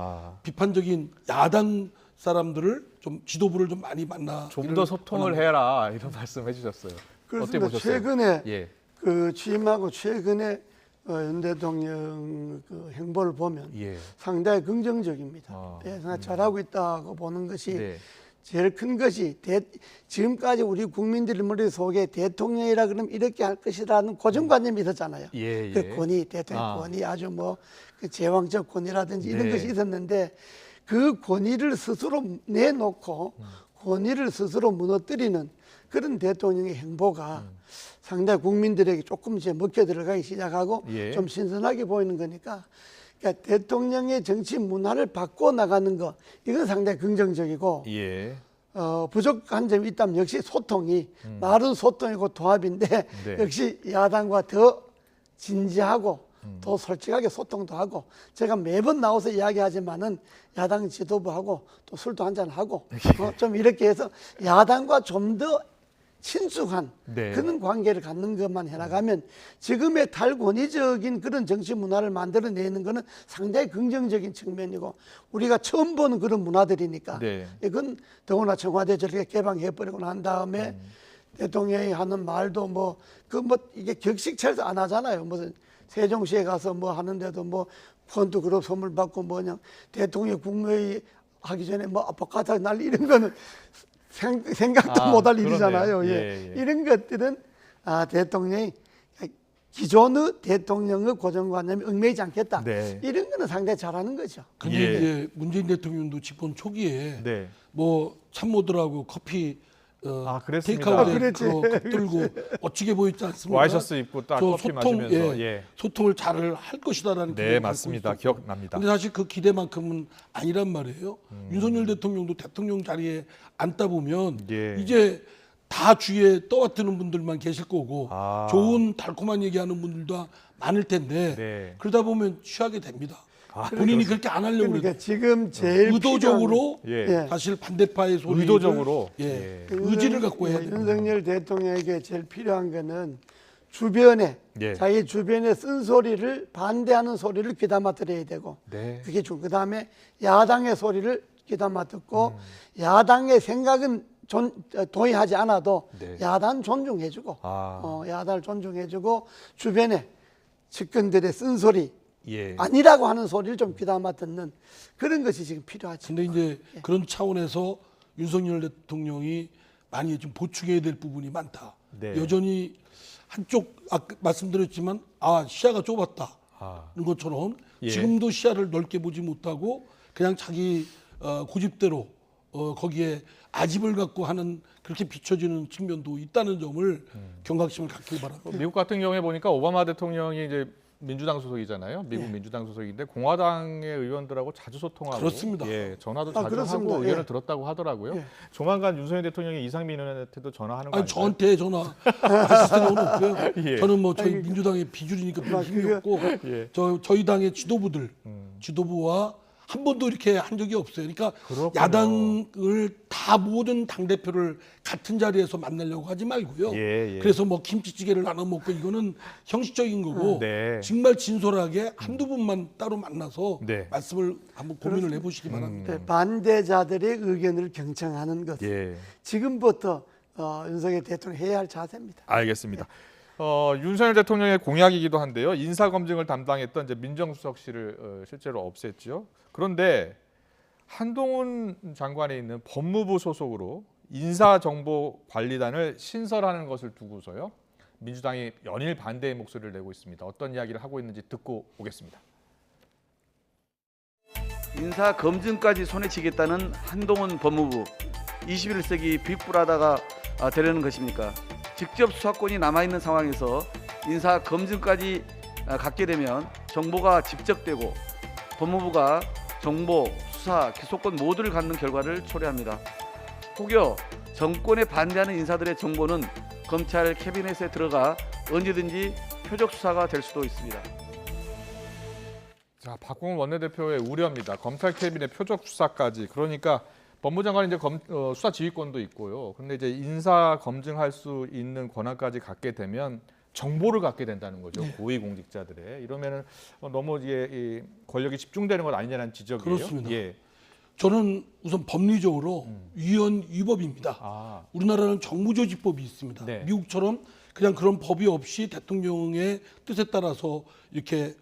비판적인 야당 사람들을 좀 지도부를 좀 많이 만나 좀 더 소통을 해라 이런 말씀 해주셨어요. 어떻게 보셨어요? 최근에 그 취임하고 최근에 윤 대통령 그 행보를 보면 상당히 긍정적입니다. 상당히 잘하고 있다고 보는 것이 제일 큰 것이 지금까지 우리 국민들 머릿속에 대통령이라 그러면 이렇게 할 것이라는 고정관념이 있었잖아요. 그 권위, 대통령 권위 아주 뭐 그 제왕적 권위라든지 이런 것이 있었는데 그 권위를 스스로 내놓고 권위를 스스로 무너뜨리는 그런 대통령의 행보가 상당히 국민들에게 조금 이제 먹혀 들어가기 시작하고 좀 신선하게 보이는 거니까 그러니까 대통령의 정치 문화를 바꿔 나가는 거 이건 상당히 긍정적이고 부족한 점이 있다면 역시 소통이 말은 소통이고 도합인데 역시 야당과 더 진지하고 더 솔직하게 소통도 하고 제가 매번 나와서 이야기하지만은 야당 지도부하고 또 술도 한잔하고 좀 이렇게 해서 야당과 좀 더 친숙한 그런 관계를 갖는 것만 해나가면 지금의 탈권위적인 그런 정치 문화를 만들어내는 것은 상당히 긍정적인 측면이고 우리가 처음 보는 그런 문화들이니까 이건 더구나 청와대 저렇게 개방해버리고 난 다음에 대통령이 하는 말도 뭐 이게 격식차려서 안 하잖아요. 무슨 세종시에 가서 뭐 하는데도 뭐 폰트 그룹 선물 받고 뭐냐 대통령 국무회의 하기 전에 뭐 아파트 난리 이런 거는 생각도 못할 일이잖아요. 이런 것들은 대통령이 기존의 대통령의 고정관념이 ың매이지 않겠다. 이런 거는 상당히 잘하는 거죠. 근데 이제 문재인 대통령도 집권 초기에 뭐 참모들하고 커피 테이크아웃에 컵 들고 멋지게 보였지 않습니까? 와이셔츠 입고 딱 커피 마시면서 소통을 잘 할 것이다라는 네 맞습니다. 기억납니다. 근데 사실 그 기대만큼은 아니란 말이에요. 윤석열 대통령도 대통령 자리에 앉다 보면 이제 다 주위에 떠받드는 분들만 계실 거고 좋은 달콤한 얘기하는 분들도 많을 텐데 그러다 보면 취하게 됩니다. 본인이 그렇게 안 하려고 그러니까 지금 제일 의도적으로 사실 반대파의 소리를 의도적으로 의지를 갖고 해야 됩니다. 윤석열 대통령에게 제일 필요한 거는 주변에 자기 주변의 쓴소리를 반대하는 소리를 귀담아 들어야 되고 그게 그다음에 야당의 소리를 귀담아 듣고 야당의 생각은 동의하지 않아도 야당 존중해주고 야당을 존중해주고 주변에 측근들의 쓴소리 아니라고 하는 소리를 좀 귀담아 듣는 그런 것이 지금 필요하죠. 근데 이제 그런 차원에서 윤석열 대통령이 많이 좀 보충해야 될 부분이 많다. 여전히 한쪽 아까 말씀드렸지만 시야가 좁았다. 그런 것처럼 지금도 시야를 넓게 보지 못하고 그냥 자기 고집대로 거기에 아집을 갖고 하는 그렇게 비춰지는 측면도 있다는 점을 경각심을 갖기 바랍니다. 미국 같은 경우에 보니까 오바마 대통령이 이제 민주당 소속이잖아요. 미국 민주당 소속인데 공화당의 의원들하고 자주 소통하고 그렇습니다. 전화도 자주 하고 의견을 들었다고 하더라고요. 조만간 윤석열 대통령이 이상민 의원한테도 전화하는 거 아니에요? 저한테 전화하실 필요는 없고요. 저는 뭐 저희 민주당의 비주류니까 별 힘이 없고 저희 당의 지도부와 한 번도 이렇게 한 적이 없어요. 그러니까 그렇군요. 야당을 다 모든 당 대표를 같은 자리에서 만나려고 하지 말고요. 예. 그래서 뭐 김치찌개를 나눠 먹고 이거는 형식적인 거고 네. 정말 진솔하게 한두 분만 따로 만나서 네. 말씀을 한번 고민을 해보시기 바랍니다. 네, 반대자들의 의견을 경청하는 것. 지금부터 윤석열 대통령이 해야 할 자세입니다. 알겠습니다. 윤석열 대통령의 공약이기도 한데요. 인사검증을 담당했던 이제 민정수석실을 실제로 없앴죠. 그런데 한동훈 장관에 있는 법무부 소속으로 인사정보관리단을 신설하는 것을 두고서요. 민주당이 연일 반대의 목소리를 내고 있습니다. 어떤 이야기를 하고 있는지 듣고 오겠습니다. 인사검증까지 손에 치겠다는 한동훈 법무부 21세기 빅브라더가 되려는 것입니까? 직접 수사권이 남아있는 상황에서 인사검증까지 갖게 되면 정보가 집적되고 법무부가 정보, 수사, 기소권 모두를 갖는 결과를 초래합니다. 혹여 정권에 반대하는 인사들의 정보는 검찰 캐비넷에 들어가 언제든지 표적 수사가 될 수도 있습니다. 자, 박홍근 원내대표의 우려입니다. 검찰 캐비넷 표적 수사까지. 그러니까 법무장관이 이제 수사 지휘권도 있고요. 그런데 이제 인사 검증할 수 있는 권한까지 갖게 되면 정보를 갖게 된다는 거죠. 네. 고위공직자들의. 이러면은 너무 이게 권력이 집중되는 건 아니냐는 지적이에요. 그렇습니다. 예. 저는 우선 법리적으로 위헌 위법입니다. 우리나라는 정부조직법이 있습니다. 네. 미국처럼 그냥 그런 법이 없이 대통령의 뜻에 따라서 이렇게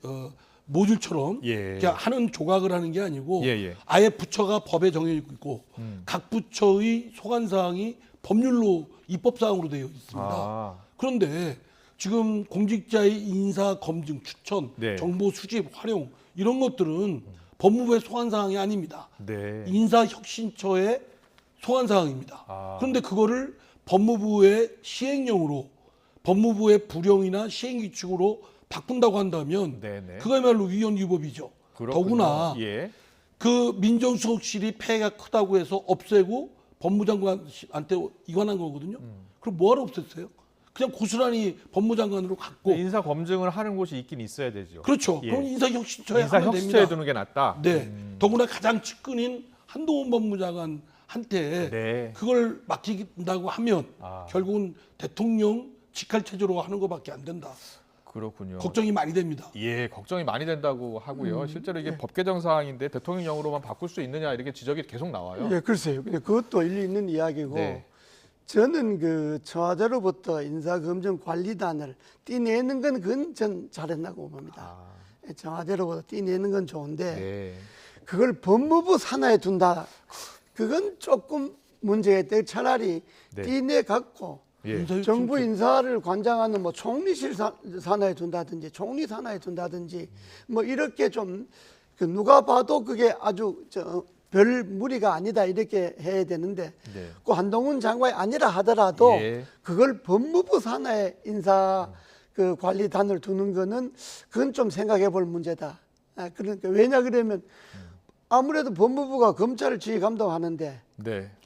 모듈처럼 이렇게 하는 조각을 하는 게 아니고 아예 부처가 법에 정해 있고 각 부처의 소관 사항이 법률로 입법 사항으로 되어 있습니다. 그런데 지금 공직자의 인사 검증, 추천, 정보 수집, 활용 이런 것들은 법무부의 소관 사항이 아닙니다. 인사혁신처의 소관 사항입니다. 그런데 그거를 법무부의 시행령으로 법무부의 부령이나 시행규칙으로 바꾼다고 한다면 그거야말로 위헌 위법이죠. 더구나 그 민정수석실이 폐해가 크다고 해서 없애고 법무장관한테 이관한 거거든요. 그럼 뭐하러 없앴어요? 그냥 고스란히 법무장관으로 갖고 인사 검증을 하는 곳이 있긴 있어야 되죠. 그렇죠. 그럼 인사혁신처에 하면 됩니다. 인사혁신처에 두는 게 낫다. 네. 더구나 가장 측근인 한동훈 법무장관한테 그걸 맡긴다고 하면 결국은 대통령 직할 체제로 하는 것밖에 안 된다. 그렇군요. 걱정이 많이 됩니다. 예, 걱정이 많이 된다고 하고요. 실제로 이게 법 개정 사항인데 대통령령으로만 바꿀 수 있느냐 이렇게 지적이 계속 나와요. 예, 글쎄요. 근데 그것도 일리 있는 이야기고 저는 그 청와대로부터 인사검증관리단을 떼내는 건 그건 전 잘했다고 봅니다. 청와대로부터 떼내는 건 좋은데 그걸 법무부 산하에 둔다. 그건 조금 문제가 있다. 차라리 떼내 갖고 정부 인사를 관장하는 뭐 총리실 산하에 둔다든지 총리 산하에 둔다든지 뭐 이렇게 좀 그 누가 봐도 그게 아주 별 무리가 아니다 이렇게 해야 되는데 그 한동훈 장관이 아니라 하더라도 그걸 법무부 산하에 인사 그 관리단을 두는 거는 그건 좀 생각해 볼 문제다. 그러니까 왜냐 그러면 아무래도 법무부가 검찰을 지휘 감독하는데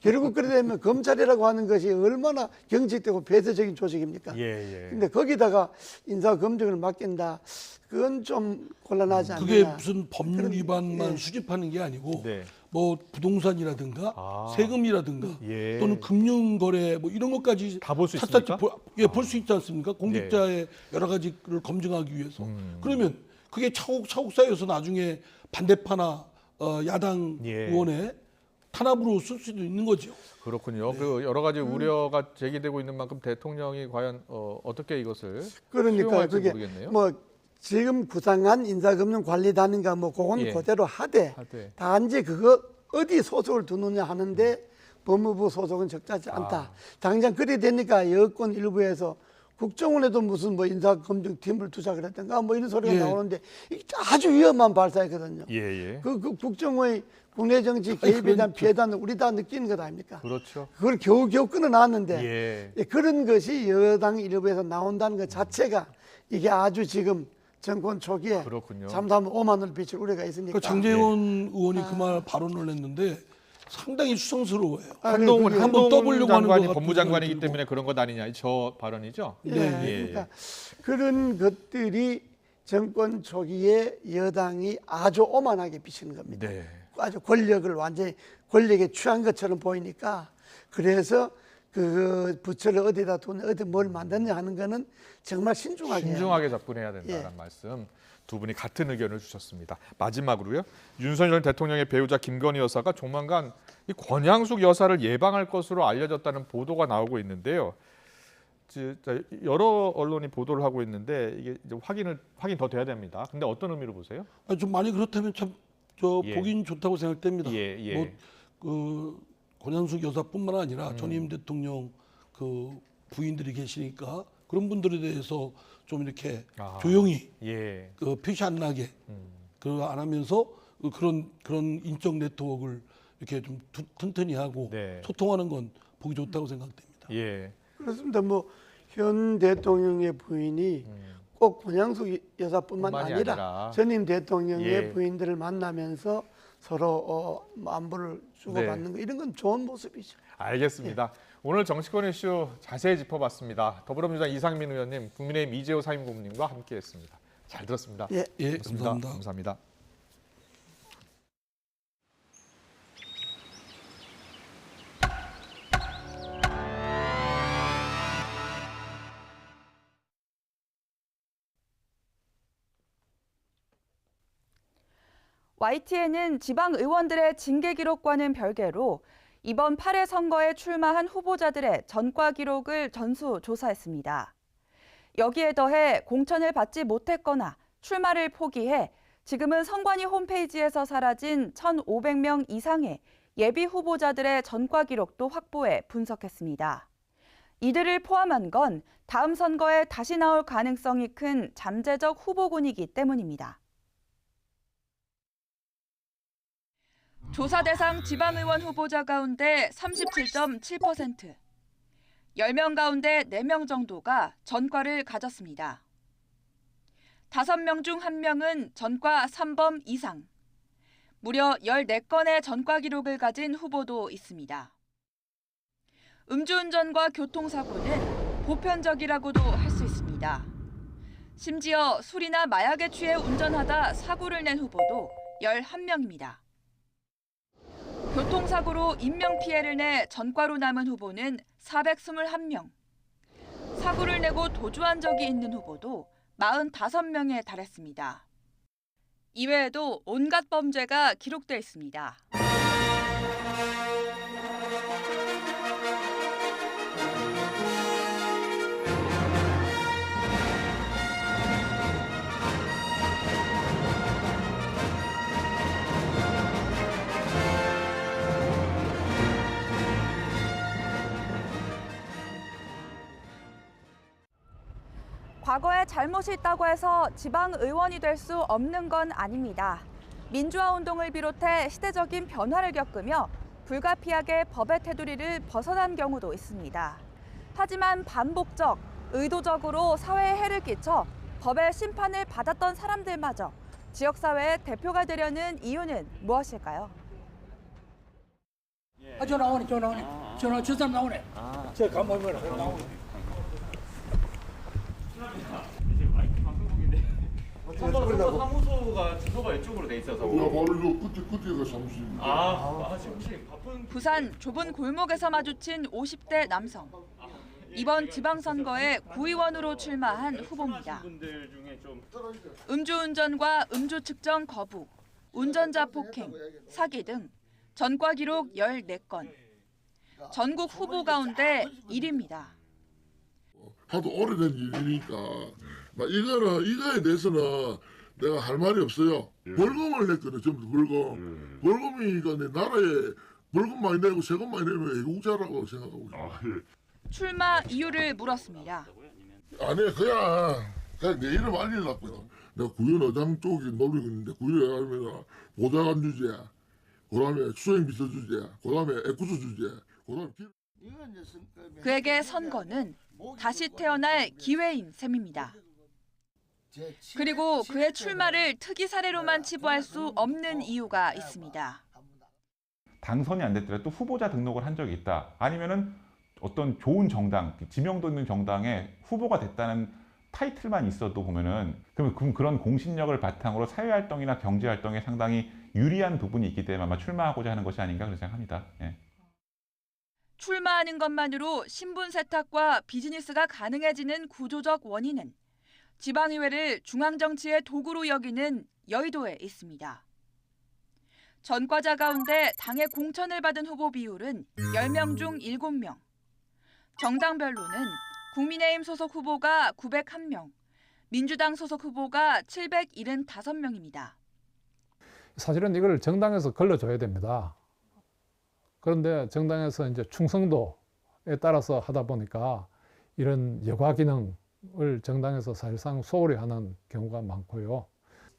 결국 그래 되면 검찰이라고 하는 것이 얼마나 경직되고 폐쇄적인 조직입니까? 근데 거기다가 인사 검증을 맡긴다. 그건 좀 곤란하지 않느냐. 그게 무슨 법률 위반만 수집하는 게 아니고 뭐 부동산이라든가 세금이라든가 또는 금융거래 뭐 이런 것까지 다 볼 수 있습니까? 볼 수 있지 않습니까? 공직자의 여러 가지를 검증하기 위해서. 그러면 그게 차곡차곡 쌓여서 나중에 반대파나 야당 의원의 탄압으로 쓸 수도 있는 거죠. 그렇군요. 그 여러 가지 우려가 제기되고 있는 만큼 대통령이 과연 어떻게 이것을 그러니까 수용할지 그게 모르겠네요. 뭐 지금 구상한 인사검증관리단인가 뭐 그건 그대로 하되 단지 그거 어디 소속을 두느냐 하는데 법무부 소속은 적절하지 않다. 당장 그리 되니까 여권 일부에서 국정원에도 무슨 뭐 인사검증팀을 두자 그랬던가 뭐 이런 소리가 나오는데 이게 아주 위험한 발사이거든요. 그 국정원의 국내 정치 개입에 대한 피해는 우리 다 느끼는 것 아닙니까? 그렇죠. 그걸 겨우겨우 끊어놨는데 그런 것이 여당 일부에서 나온다는 것 자체가 이게 아주 지금 정권 초기에 잠깐만 오만을 비칠 우려가 있으니까. 장제원 의원이 그 말 발언을 했는데 상당히 수성스러워요. 한동훈 장관이 법무장관이기 때문에 그런 것 아니냐 저 발언이죠. 그러니까 그런 것들이 정권 초기에 여당이 아주 오만하게 비치는 겁니다. 네. 아주 권력을 완전히 권력에 취한 것처럼 보이니까 그래서 그 부처를 어디다 두냐 어디 뭘 만드냐 하는 거는 정말 신중하게 접근해야 된다는 예. 말씀 두 분이 같은 의견을 주셨습니다. 마지막으로요. 윤석열 대통령의 배우자 김건희 여사가 조만간 이 권양숙 여사를 예방할 것으로 알려졌다는 보도가 나오고 있는데요. 여러 언론이 보도를 하고 있는데 이게 이제 확인 더 돼야 됩니다. 근데 어떤 의미로 보세요? 좀 많이 그렇다면 참 보긴 좋다고 생각됩니다. 그 권양숙 여사뿐만 아니라 전임 대통령 그 부인들이 계시니까 그런 분들에 대해서 좀 이렇게 조용히 그 표시 안 나게 그 안 하면서 그런 인적 네트워크를 이렇게 좀 튼튼히 하고 소통하는 건 보기 좋다고 생각됩니다. 그렇습니다. 뭐 현 대통령의 부인이 꼭 권양숙 여사뿐만 아니라 전임 대통령의 부인들을 만나면서 서로 안부를 주고받는 거 이런 건 좋은 모습이죠. 알겠습니다. 오늘 정치권 이슈 자세히 짚어봤습니다. 더불어민주당 이상민 의원님, 국민의힘 이재호 상임고문님과 함께했습니다. 잘 들었습니다. 감사합니다. 감사합니다. YTN은 지방 의원들의 징계 기록과는 별개로 이번 8회 선거에 출마한 후보자들의 전과 기록을 전수조사했습니다. 여기에 더해 공천을 받지 못했거나 출마를 포기해 지금은 선관위 홈페이지에서 사라진 1,500명 이상의 예비 후보자들의 전과 기록도 확보해 분석했습니다. 이들을 포함한 건 다음 선거에 다시 나올 가능성이 큰 잠재적 후보군이기 때문입니다. 조사 대상 지방의원 후보자 가운데 37.7%, 10명 가운데 4명 정도가 전과를 가졌습니다. 5명 중 1명은 전과 3범 이상, 무려 14건의 전과 기록을 가진 후보도 있습니다. 음주운전과 교통사고는 보편적이라고도 할 수 있습니다. 심지어 술이나 마약에 취해 운전하다 사고를 낸 후보도 11명입니다. 교통사고로 인명피해를 내 전과로 남은 후보는 421명, 사고를 내고 도주한 적이 있는 후보도 45명에 달했습니다. 이외에도 온갖 범죄가 기록돼 있습니다. 과거에 잘못이 있다고 해서 지방 의원이 될 수 없는 건 아닙니다. 민주화 운동을 비롯해 시대적인 변화를 겪으며 불가피하게 법의 테두리를 벗어난 경우도 있습니다. 하지만 반복적, 의도적으로 사회에 해를 끼쳐 법의 심판을 받았던 사람들마저 지역사회의 대표가 되려는 이유는 무엇일까요? 저 나오네. 저 사람 나오네. 저 가만 보면 나오네. 사무소가 주소가 이쪽으로 돼 있어서. 바로 끝에가 사무실입니다. 부산 좁은 골목에서 마주친 50대 남성. 이번 지방선거에 구의원으로 출마한 후보입니다. 음주운전과 음주 측정 거부, 운전자 폭행, 사기 등 전과 기록 14건. 전국 후보 가운데 1위입니다. 하도 오래된 일이니까 이거에 대해서는 내가 할 말이 없어요. 벌금을 냈거든, 전부 벌금. 벌금이니까 내 나라에 벌금 많이 내고 세금 많이 내면 애국자라고 생각하고 있어요. 출마 이유를 물었습니다. 아니 그냥 내 이름 알리려고요. 내가 구현 어장 쪽에 노리고 있는데 구현에 가면 보좌관 주제, 그다음에 수행 비서 주제, 그다음에 애구수 주제, 그다음에 그에게 선거는 다시 태어날 기회인 셈입니다. 그리고 그의 출마를 특이 사례로만 치부할 수 없는 이유가 있습니다. 당선이 안 됐더라도 또 후보자 등록을 한 적이 있다. 아니면은 어떤 좋은 정당, 지명도 있는 정당에 후보가 됐다는 타이틀만 있어도 보면은 그럼 그런 공신력을 바탕으로 사회활동이나 경제활동에 상당히 유리한 부분이 있기 때문에 아마 출마하고자 하는 것이 아닌가 그렇게 생각합니다. 예. 출마하는 것만으로 신분 세탁과 비즈니스가 가능해지는 구조적 원인은 지방의회를 중앙정치의 도구로 여기는 여의도에 있습니다. 전과자 가운데 당의 공천을 받은 후보 비율은 10명 중 7명. 정당별로는 국민의힘 소속 후보가 901명, 민주당 소속 후보가 775명입니다. 사실은 이걸 정당에서 걸러줘야 됩니다. 그런데 정당에서 이제 충성도에 따라서 하다 보니까 이런 여과 기능을 정당에서 사실상 소홀히 하는 경우가 많고요.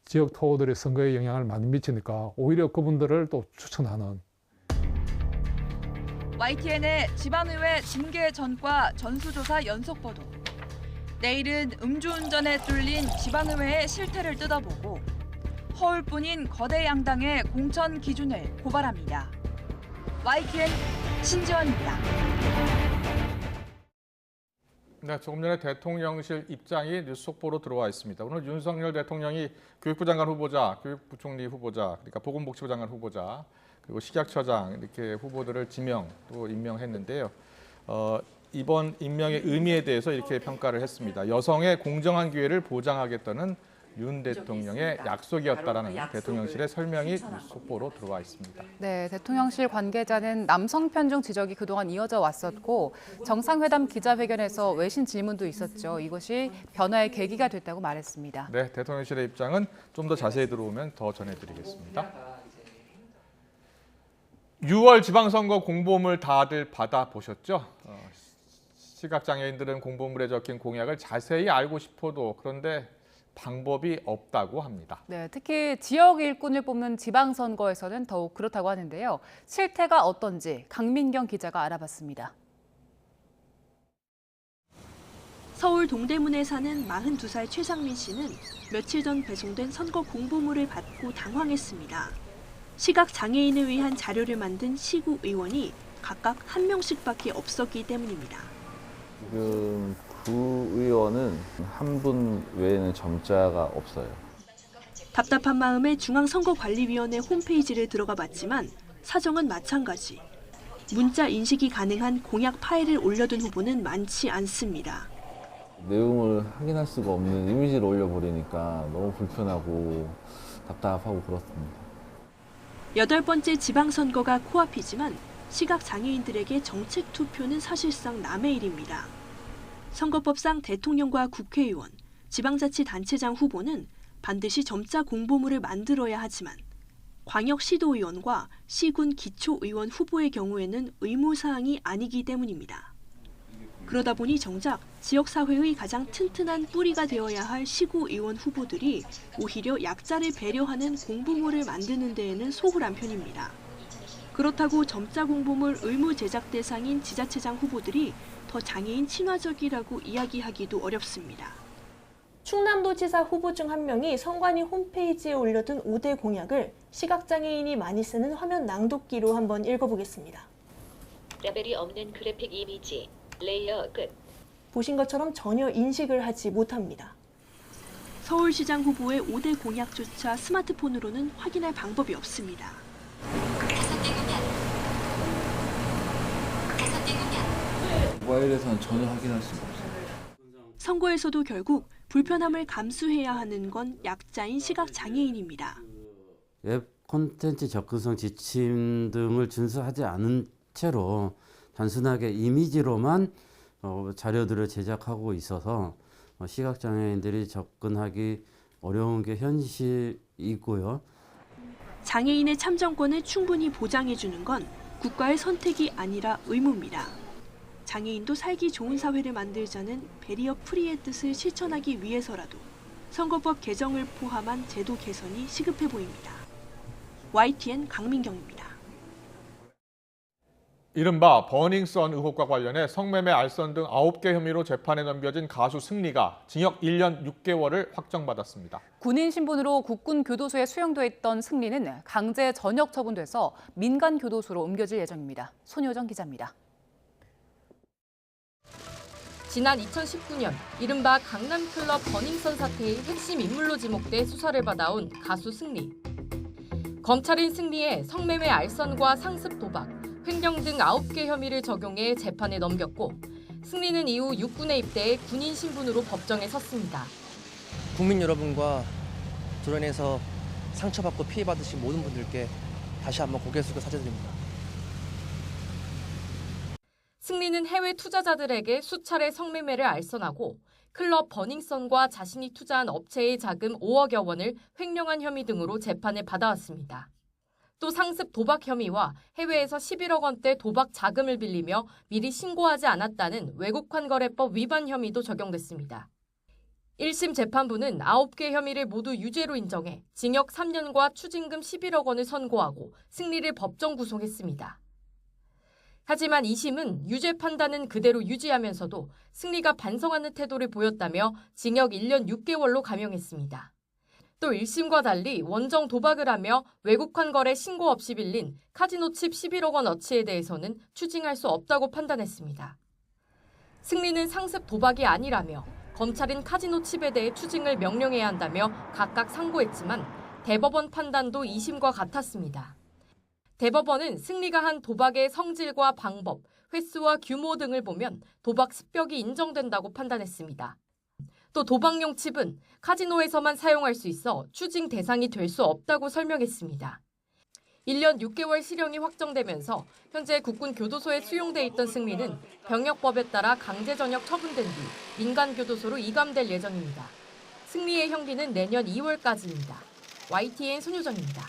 지역 토호들이 선거에 영향을 많이 미치니까 오히려 그분들을 또 추천하는. YTN의 지방의회 징계 전과 전수조사 연속 보도. 내일은 음주운전에 뚫린 지방의회의 실태를 뜯어보고 허울뿐인 거대 양당의 공천 기준을 고발합니다. YTN 신지원입니다. 네, 조금 전에 대통령실 입장이 뉴스 속보로 들어와 있습니다. 오늘 윤석열 대통령이 교육부 장관 후보자, 교육부총리 후보자, 그러니까 보건복지부 장관 후보자, 그리고 식약처장 이렇게 후보들을 지명 또 임명했는데요. 이번 임명의 의미에 대해서 이렇게 평가를 했습니다. 여성의 공정한 기회를 보장하겠다는 윤 대통령의 약속이었다라는 대통령실의 설명이 뉴스 속보로 들어와 있습니다. 네, 대통령실 관계자는 남성 편중 지적이 그동안 이어져 왔었고 정상회담 기자회견에서 외신 질문도 있었죠. 이것이 변화의 계기가 됐다고 말했습니다. 네, 대통령실의 입장은 좀 더 자세히 들어오면 더 전해드리겠습니다. 6월 지방선거 공보물 다들 받아보셨죠? 시각장애인들은 공보물에 적힌 공약을 자세히 알고 싶어도 그런데 방법이 없다고 합니다. 네, 특히 지역 일꾼을 뽑는 지방선거에서는 더욱 그렇다고 하는데요. 실태가 어떤지 강민경 기자가 알아봤습니다. 서울 동대문에 사는 42살 최상민 씨는 며칠 전 배송된 선거 공보물을 받고 당황했습니다. 시각장애인을 위한 자료를 만든 시구 의원이 각각 한 명씩밖에 없었기 때문입니다. 지금 구의원은 한 분 외에는 점자가 없어요. 답답한 마음에 중앙선거관리위원회 홈페이지를 들어가 봤지만 사정은 마찬가지. 문자 인식이 가능한 공약 파일을 올려둔 후보는 많지 않습니다. 내용을 확인할 수가 없는 이미지를 올려버리니까 너무 불편하고 답답하고 그렇습니다. 8번째 지방선거가 코앞이지만 시각장애인들에게 정책 투표는 사실상 남의 일입니다. 선거법상 대통령과 국회의원, 지방자치단체장 후보는 반드시 점자 공보물을 만들어야 하지만 광역시도의원과 시군 기초의원 후보의 경우에는 의무사항이 아니기 때문입니다. 그러다 보니 정작 지역사회의 가장 튼튼한 뿌리가 되어야 할 시구의원 후보들이 오히려 약자를 배려하는 공보물을 만드는 데에는 소홀한 편입니다. 그렇다고 점자 공보물 의무 제작 대상인 지자체장 후보들이 더 장애인 친화적이라고 이야기하기도 어렵습니다. 충남도지사 후보 중 한 명이 선관위 홈페이지에 올려둔 5대 공약을 시각장애인이 많이 쓰는 화면 낭독기로 한번 읽어보겠습니다. 라벨이 없는 그래픽 이미지, 레이어 끝. 보신 것처럼 전혀 인식을 하지 못합니다. 서울시장 후보의 5대 공약조차 스마트폰으로는 확인할 방법이 없습니다. 모바일에서는 전혀 확인할 수가 없어요. 선거에서도 결국 불편함을 감수해야 하는 건 약자인 시각장애인입니다. 웹 콘텐츠 접근성 지침 등을 준수하지 않은 채로 단순하게 이미지로만 자료들을 제작하고 있어서 시각장애인들이 접근하기 어려운 게 현실이고요. 장애인의 참정권을 충분히 보장해주는 건 국가의 선택이 아니라 의무입니다. 장애인도 살기 좋은 사회를 만들자는 베리어 프리의 뜻을 실천하기 위해서라도 선거법 개정을 포함한 제도 개선이 시급해 보입니다. YTN 강민경입니다. 이른바 버닝썬 의혹과 관련해 성매매, 알선 등 9개 혐의로 재판에 넘겨진 가수 승리가 징역 1년 6개월을 확정받았습니다. 군인 신분으로 국군 교도소에 수용돼 있던 승리는 강제 전역 처분돼서 민간 교도소로 옮겨질 예정입니다. 손효정 기자입니다. 지난 2019년 이른바 강남클럽 버닝썬 사태의 핵심 인물로 지목돼 수사를 받아온 가수 승리. 검찰인 승리의 성매매 알선과 상습 도박, 횡령 등 9개 혐의를 적용해 재판에 넘겼고 승리는 이후 육군에 입대해 군인 신분으로 법정에 섰습니다. 국민 여러분과 드러내서 상처받고 피해받으신 모든 분들께 다시 한번 고개 숙여 사죄드립니다. 승리는 해외 투자자들에게 수차례 성매매를 알선하고 클럽 버닝썬과 자신이 투자한 업체의 자금 5억여 원을 횡령한 혐의 등으로 재판을 받아왔습니다. 또 상습 도박 혐의와 해외에서 11억 원대 도박 자금을 빌리며 미리 신고하지 않았다는 외국환거래법 위반 혐의도 적용됐습니다. 1심 재판부는 9개 혐의를 모두 유죄로 인정해 징역 3년과 추징금 11억 원을 선고하고 승리를 법정 구속했습니다. 하지만 2심은 유죄 판단은 그대로 유지하면서도 승리가 반성하는 태도를 보였다며 징역 1년 6개월로 감형했습니다. 또 1심과 달리 원정 도박을 하며 외국환 거래 신고 없이 빌린 카지노 칩 11억 원어치에 대해서는 추징할 수 없다고 판단했습니다. 승리는 상습 도박이 아니라며 검찰은 카지노 칩에 대해 추징을 명령해야 한다며 각각 상고했지만 대법원 판단도 2심과 같았습니다. 대법원은 승리가 한 도박의 성질과 방법, 횟수와 규모 등을 보면 도박 습격이 인정된다고 판단했습니다. 또 도박용 칩은 카지노에서만 사용할 수 있어 추징 대상이 될 수 없다고 설명했습니다. 1년 6개월 실형이 확정되면서 현재 국군 교도소에 수용돼 있던 승리는 병역법에 따라 강제 전역 처분된 뒤 민간 교도소로 이감될 예정입니다. 승리의 형기는 내년 2월까지입니다. YTN 손효정입니다.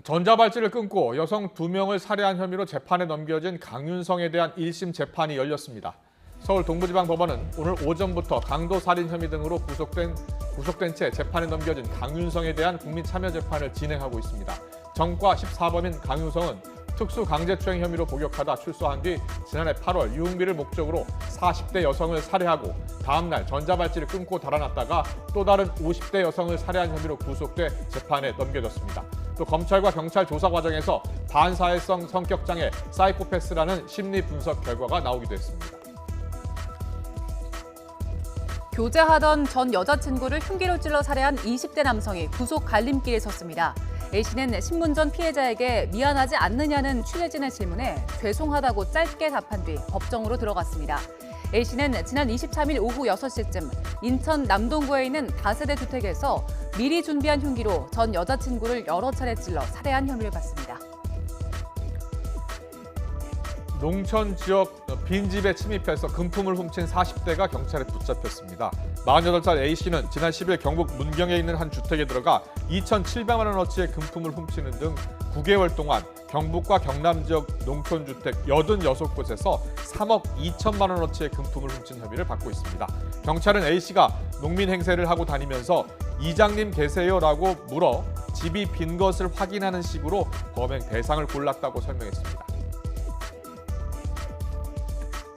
전자발찌를 끊고 여성 2명을 살해한 혐의로 재판에 넘겨진 강윤성에 대한 1심 재판이 열렸습니다. 서울 동부지방법원은 오늘 오전부터 강도 살인 혐의 등으로 구속된 채 재판에 넘겨진 강윤성에 대한 국민참여재판을 진행하고 있습니다. 정과 14범인 강윤성은 특수강제추행 혐의로 복역하다 출소한 뒤 지난해 8월 유흥비를 목적으로 40대 여성을 살해하고 다음 날 전자발찌를 끊고 달아났다가 또 다른 50대 여성을 살해한 혐의로 구속돼 재판에 넘겨졌습니다. 또 검찰과 경찰 조사 과정에서 반사회성 성격장애 사이코패스라는 심리 분석 결과가 나오기도 했습니다. 교제하던 전 여자친구를 흉기로 찔러 살해한 20대 남성이 구속 갈림길에 섰습니다. A씨는 신문 전 피해자에게 미안하지 않느냐는 취재진의 질문에 죄송하다고 짧게 답한 뒤 법정으로 들어갔습니다. A씨는 지난 23일 오후 6시쯤 인천 남동구에 있는 다세대 주택에서 미리 준비한 흉기로 전 여자친구를 여러 차례 찔러 살해한 혐의를 받습니다. 농촌 지역 빈집에 침입해서 금품을 훔친 40대가 경찰에 붙잡혔습니다. 48살 A씨는 지난 10일 경북 문경에 있는 한 주택에 들어가 2,700만 원어치의 금품을 훔치는 등 9개월 동안 경북과 경남 지역 농촌주택 86곳에서 3억 2천만 원어치의 금품을 훔친 혐의를 받고 있습니다. 경찰은 A씨가 농민 행세를 하고 다니면서 이장님 계세요라고 물어 집이 빈 것을 확인하는 식으로 범행 대상을 골랐다고 설명했습니다.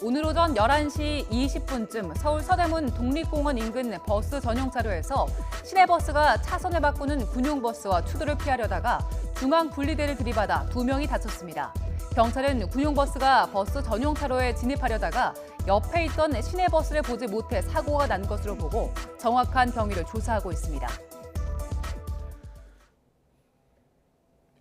오늘 오전 11시 20분쯤 서울 서대문 독립공원 인근 버스 전용차로에서 시내버스가 차선을 바꾸는 군용버스와 추돌을 피하려다가 중앙 분리대를 들이받아 2명이 다쳤습니다. 경찰은 군용버스가 버스 전용차로에 진입하려다가 옆에 있던 시내버스를 보지 못해 사고가 난 것으로 보고 정확한 경위를 조사하고 있습니다.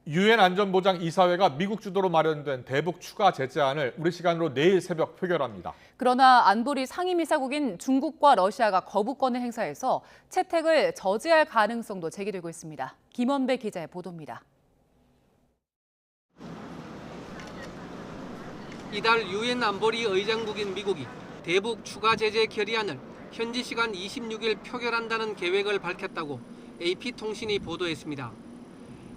유엔 안전보장 이사회가 미국 주도로 마련된 대북 추가 제재안을 우리 시간으로 내일 새벽 표결합니다. 그러나 안보리 상임이사국인 중국과 러시아가 거부권을 행사해서 채택을 저지할 가능성도 제기되고 있습니다. 김원배 기자의 보도입니다. 이달 유엔 안보리 의장국인 미국이 대북 추가 제재 결의안을 현지 시간 26일 표결한다는 계획을 밝혔다고 AP통신이 보도했습니다.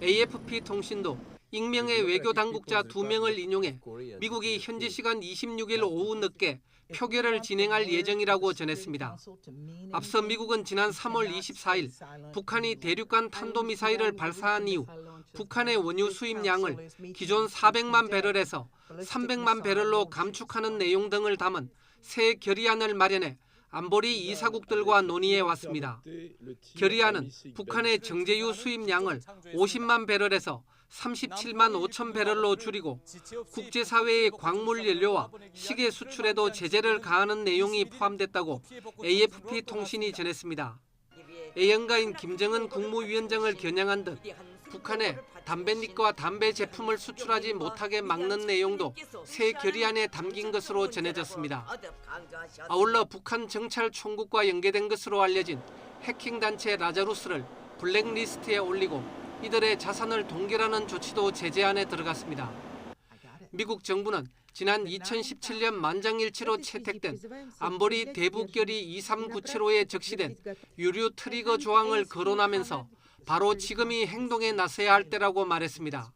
AFP통신도 익명의 외교 당국자 2명을 인용해 미국이 현지 시간 26일 오후 늦게 표결을 진행할 예정이라고 전했습니다. 앞서 미국은 지난 3월 24일 북한이 대륙간 탄도미사일을 발사한 이후 북한의 원유 수입량을 기존 400만 배럴에서 300만 배럴로 감축하는 내용 등을 담은 새 결의안을 마련해 안보리 이사국들과 논의해 왔습니다. 결의안은 북한의 정제유 수입량을 50만 배럴에서 37만 5천 배럴로 줄이고 국제사회의 광물 연료와 시계 수출에도 제재를 가하는 내용이 포함됐다고 AFP 통신이 전했습니다. 애연가인 김정은 국무위원장을 겨냥한 듯 북한에 담뱃잎과 담배 제품을 수출하지 못하게 막는 내용도 새 결의안에 담긴 것으로 전해졌습니다. 아울러 북한 정찰 총국과 연계된 것으로 알려진 해킹 단체 라자루스를 블랙리스트에 올리고 이들의 자산을 동결하는 조치도 제재안에 들어갔습니다. 미국 정부는 지난 2017년 만장일치로 채택된 안보리 대북결의 2397호에 적시된 유류 트리거 조항을 거론하면서 바로 지금이 행동에 나서야 할 때라고 말했습니다.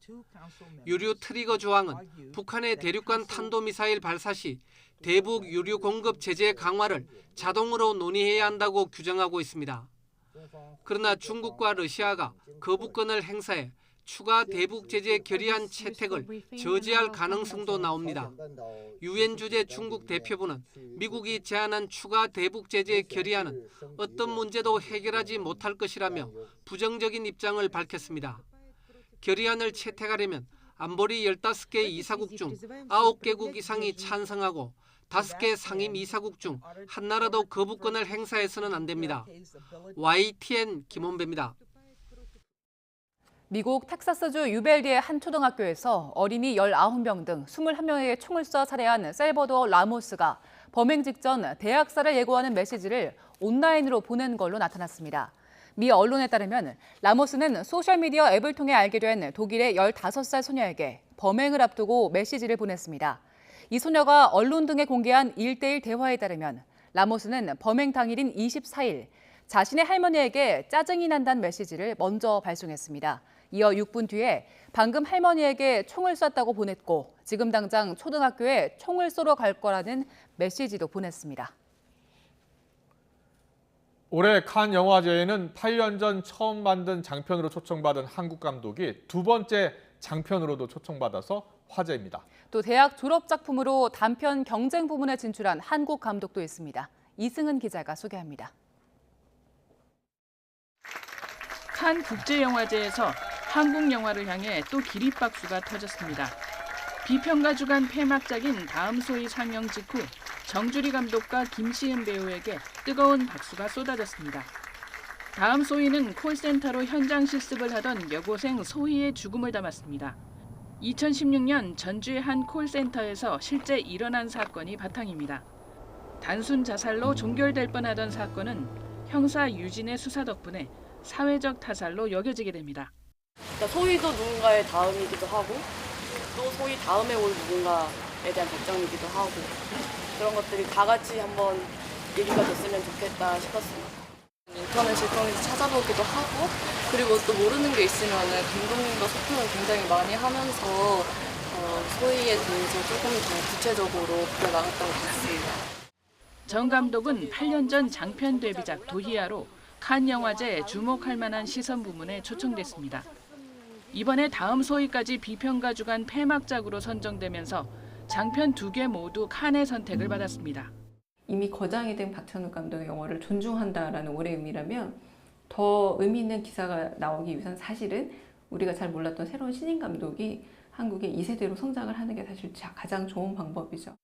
유류 트리거 조항은 북한의 대륙간 탄도미사일 발사 시 대북 유류 공급 제재 강화를 자동으로 논의해야 한다고 규정하고 있습니다. 그러나 중국과 러시아가 거부권을 행사해 추가 대북 제재 결의안 채택을 저지할 가능성도 나옵니다. 유엔 주재 중국 대표부는 미국이 제안한 추가 대북 제재 결의안은 어떤 문제도 해결하지 못할 것이라며 부정적인 입장을 밝혔습니다. 결의안을 채택하려면 안보리 15개 이사국 중 9개국 이상이 찬성하고 5개 상임 이사국 중 한 나라도 거부권을 행사해서는 안 됩니다. YTN 김원배입니다. 미국 텍사스주 유벨리의 한 초등학교에서 어린이 19명 등 21명에게 총을 쏴 살해한 셀버도어 라모스가 범행 직전 대학살을 예고하는 메시지를 온라인으로 보낸 걸로 나타났습니다. 미 언론에 따르면 라모스는 소셜미디어 앱을 통해 알게 된 독일의 15살 소녀에게 범행을 앞두고 메시지를 보냈습니다. 이 소녀가 언론 등에 공개한 1:1 대화에 따르면 라모스는 범행 당일인 24일 자신의 할머니에게 짜증이 난다는 메시지를 먼저 발송했습니다. 이어 6분 뒤에 방금 할머니에게 총을 쐈다고 보냈고 지금 당장 초등학교에 총을 쏘러 갈 거라는 메시지도 보냈습니다. 올해 칸 영화제에는 8년 전 처음 만든 장편으로 초청받은 한국 감독이 두 번째 장편으로도 초청받아서 화제입니다. 또 대학 졸업 작품으로 단편 경쟁 부문에 진출한 한국 감독도 있습니다. 이승은 기자가 소개합니다. 칸 국제영화제에서 한국 영화를 향해 또 기립박수가 터졌습니다. 비평가 주간 폐막작인 다음 소위 상영 직후 정주리 감독과 김시은 배우에게 뜨거운 박수가 쏟아졌습니다. 다음 소희는 콜센터로 현장 실습을 하던 여고생 소희의 죽음을 담았습니다. 2016년 전주의 한 콜센터에서 실제 일어난 사건이 바탕입니다. 단순 자살로 종결될 뻔하던 사건은 형사 유진의 수사 덕분에 사회적 타살로 여겨지게 됩니다. 그러니까 소희도 누군가의 다음이기도 하고 또 소희 다음에 올 누군가에 대한 걱정이기도 하고 그런 것들이 다 같이 한번 얘기가 됐으면 좋겠다 싶었습니다. 인터넷을 통해서 찾아보기도 하고 그리고 또 모르는 게 있으면 감독님과 소통을 굉장히 많이 하면서 소희에 대해서 조금 더 구체적으로 풀어나갔던 것 같습니다. 정 감독은 8년 전 장편 데뷔작 도희아로 칸 영화제 주목할 만한 시선 부문에 초청됐습니다. 이번에 다음 소희까지 비평가 주간 폐막작으로 선정되면서 장편 2개 모두 칸의 선택을 받았습니다. 이미 거장이 된 박찬욱 감독의 영화를 존중한다라는 올해의 의미라면 더 의미 있는 기사가 나오기 위해서는 사실은 우리가 잘 몰랐던 새로운 신인 감독이 한국의 2세대로 성장을 하는 게 사실 가장 좋은 방법이죠.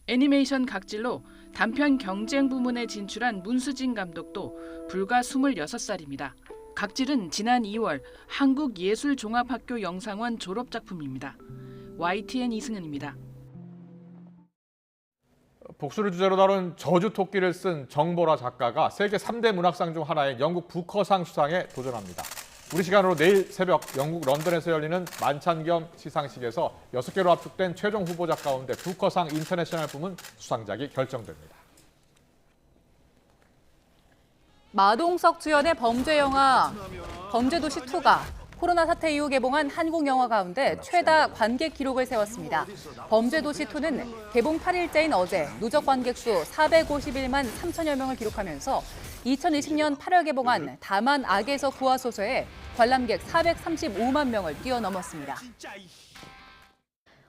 애니메이션 각질로 단편 경쟁 부문에 진출한 문수진 감독도 불과 26살입니다. 각질은 지난 2월 한국예술종합학교 영상원 졸업작품입니다. YTN 이승은입니다. 복수를 주제로 다룬 저주 토끼를 쓴 정보라 작가가 세계 3대 문학상 중 하나인 영국 부커상 수상에 도전합니다. 우리 시간으로 내일 새벽 영국 런던에서 열리는 만찬 겸 시상식에서 6개로 압축된 최종 후보작 가운데 부커상 인터내셔널 부문 수상작이 결정됩니다. 마동석 주연의 범죄 영화 범죄도시 2가 코로나 사태 이후 개봉한 한국 영화 가운데 최다 관객 기록을 세웠습니다. 범죄도시 2는 개봉 8일째인 어제 누적 관객 수 451만 3천여 명을 기록하면서 2020년 8월 개봉한 다만 악에서 구하소서의 관람객 435만 명을 뛰어넘었습니다.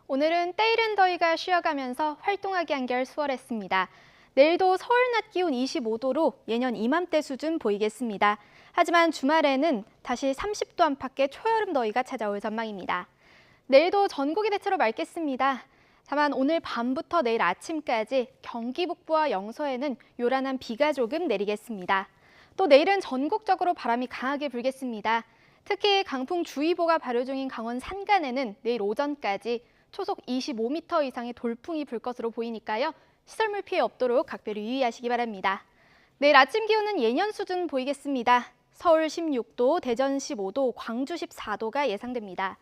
오늘은 때이른 더위가 쉬어가면서 활동하기 한결 수월했습니다. 내일도 서울 낮 기온 25도로 예년 이맘때 수준 보이겠습니다. 하지만 주말에는 다시 30도 안팎의 초여름 더위가 찾아올 전망입니다. 내일도 전국이 대체로 맑겠습니다. 다만 오늘 밤부터 내일 아침까지 경기 북부와 영서에는 요란한 비가 조금 내리겠습니다. 또 내일은 전국적으로 바람이 강하게 불겠습니다. 특히 강풍주의보가 발효 중인 강원 산간에는 내일 오전까지 초속 25m 이상의 돌풍이 불 것으로 보이니까요. 시설물 피해 없도록 각별히 유의하시기 바랍니다. 내일 아침 기온은 예년 수준 보이겠습니다. 서울 16도, 대전 15도, 광주 14도가 예상됩니다.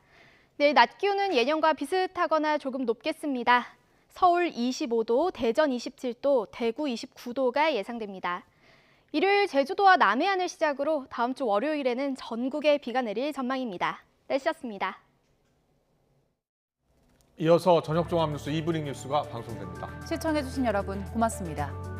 내일 낮 기온은 예년과 비슷하거나 조금 높겠습니다. 서울 25도, 대전 27도, 대구 29도가 예상됩니다. 일요일 제주도와 남해안을 시작으로 다음 주 월요일에는 전국에 비가 내릴 전망입니다. 날씨였습니다. 이어서 저녁 종합 뉴스 이브닝 뉴스가 방송됩니다. 시청해주신 여러분 고맙습니다.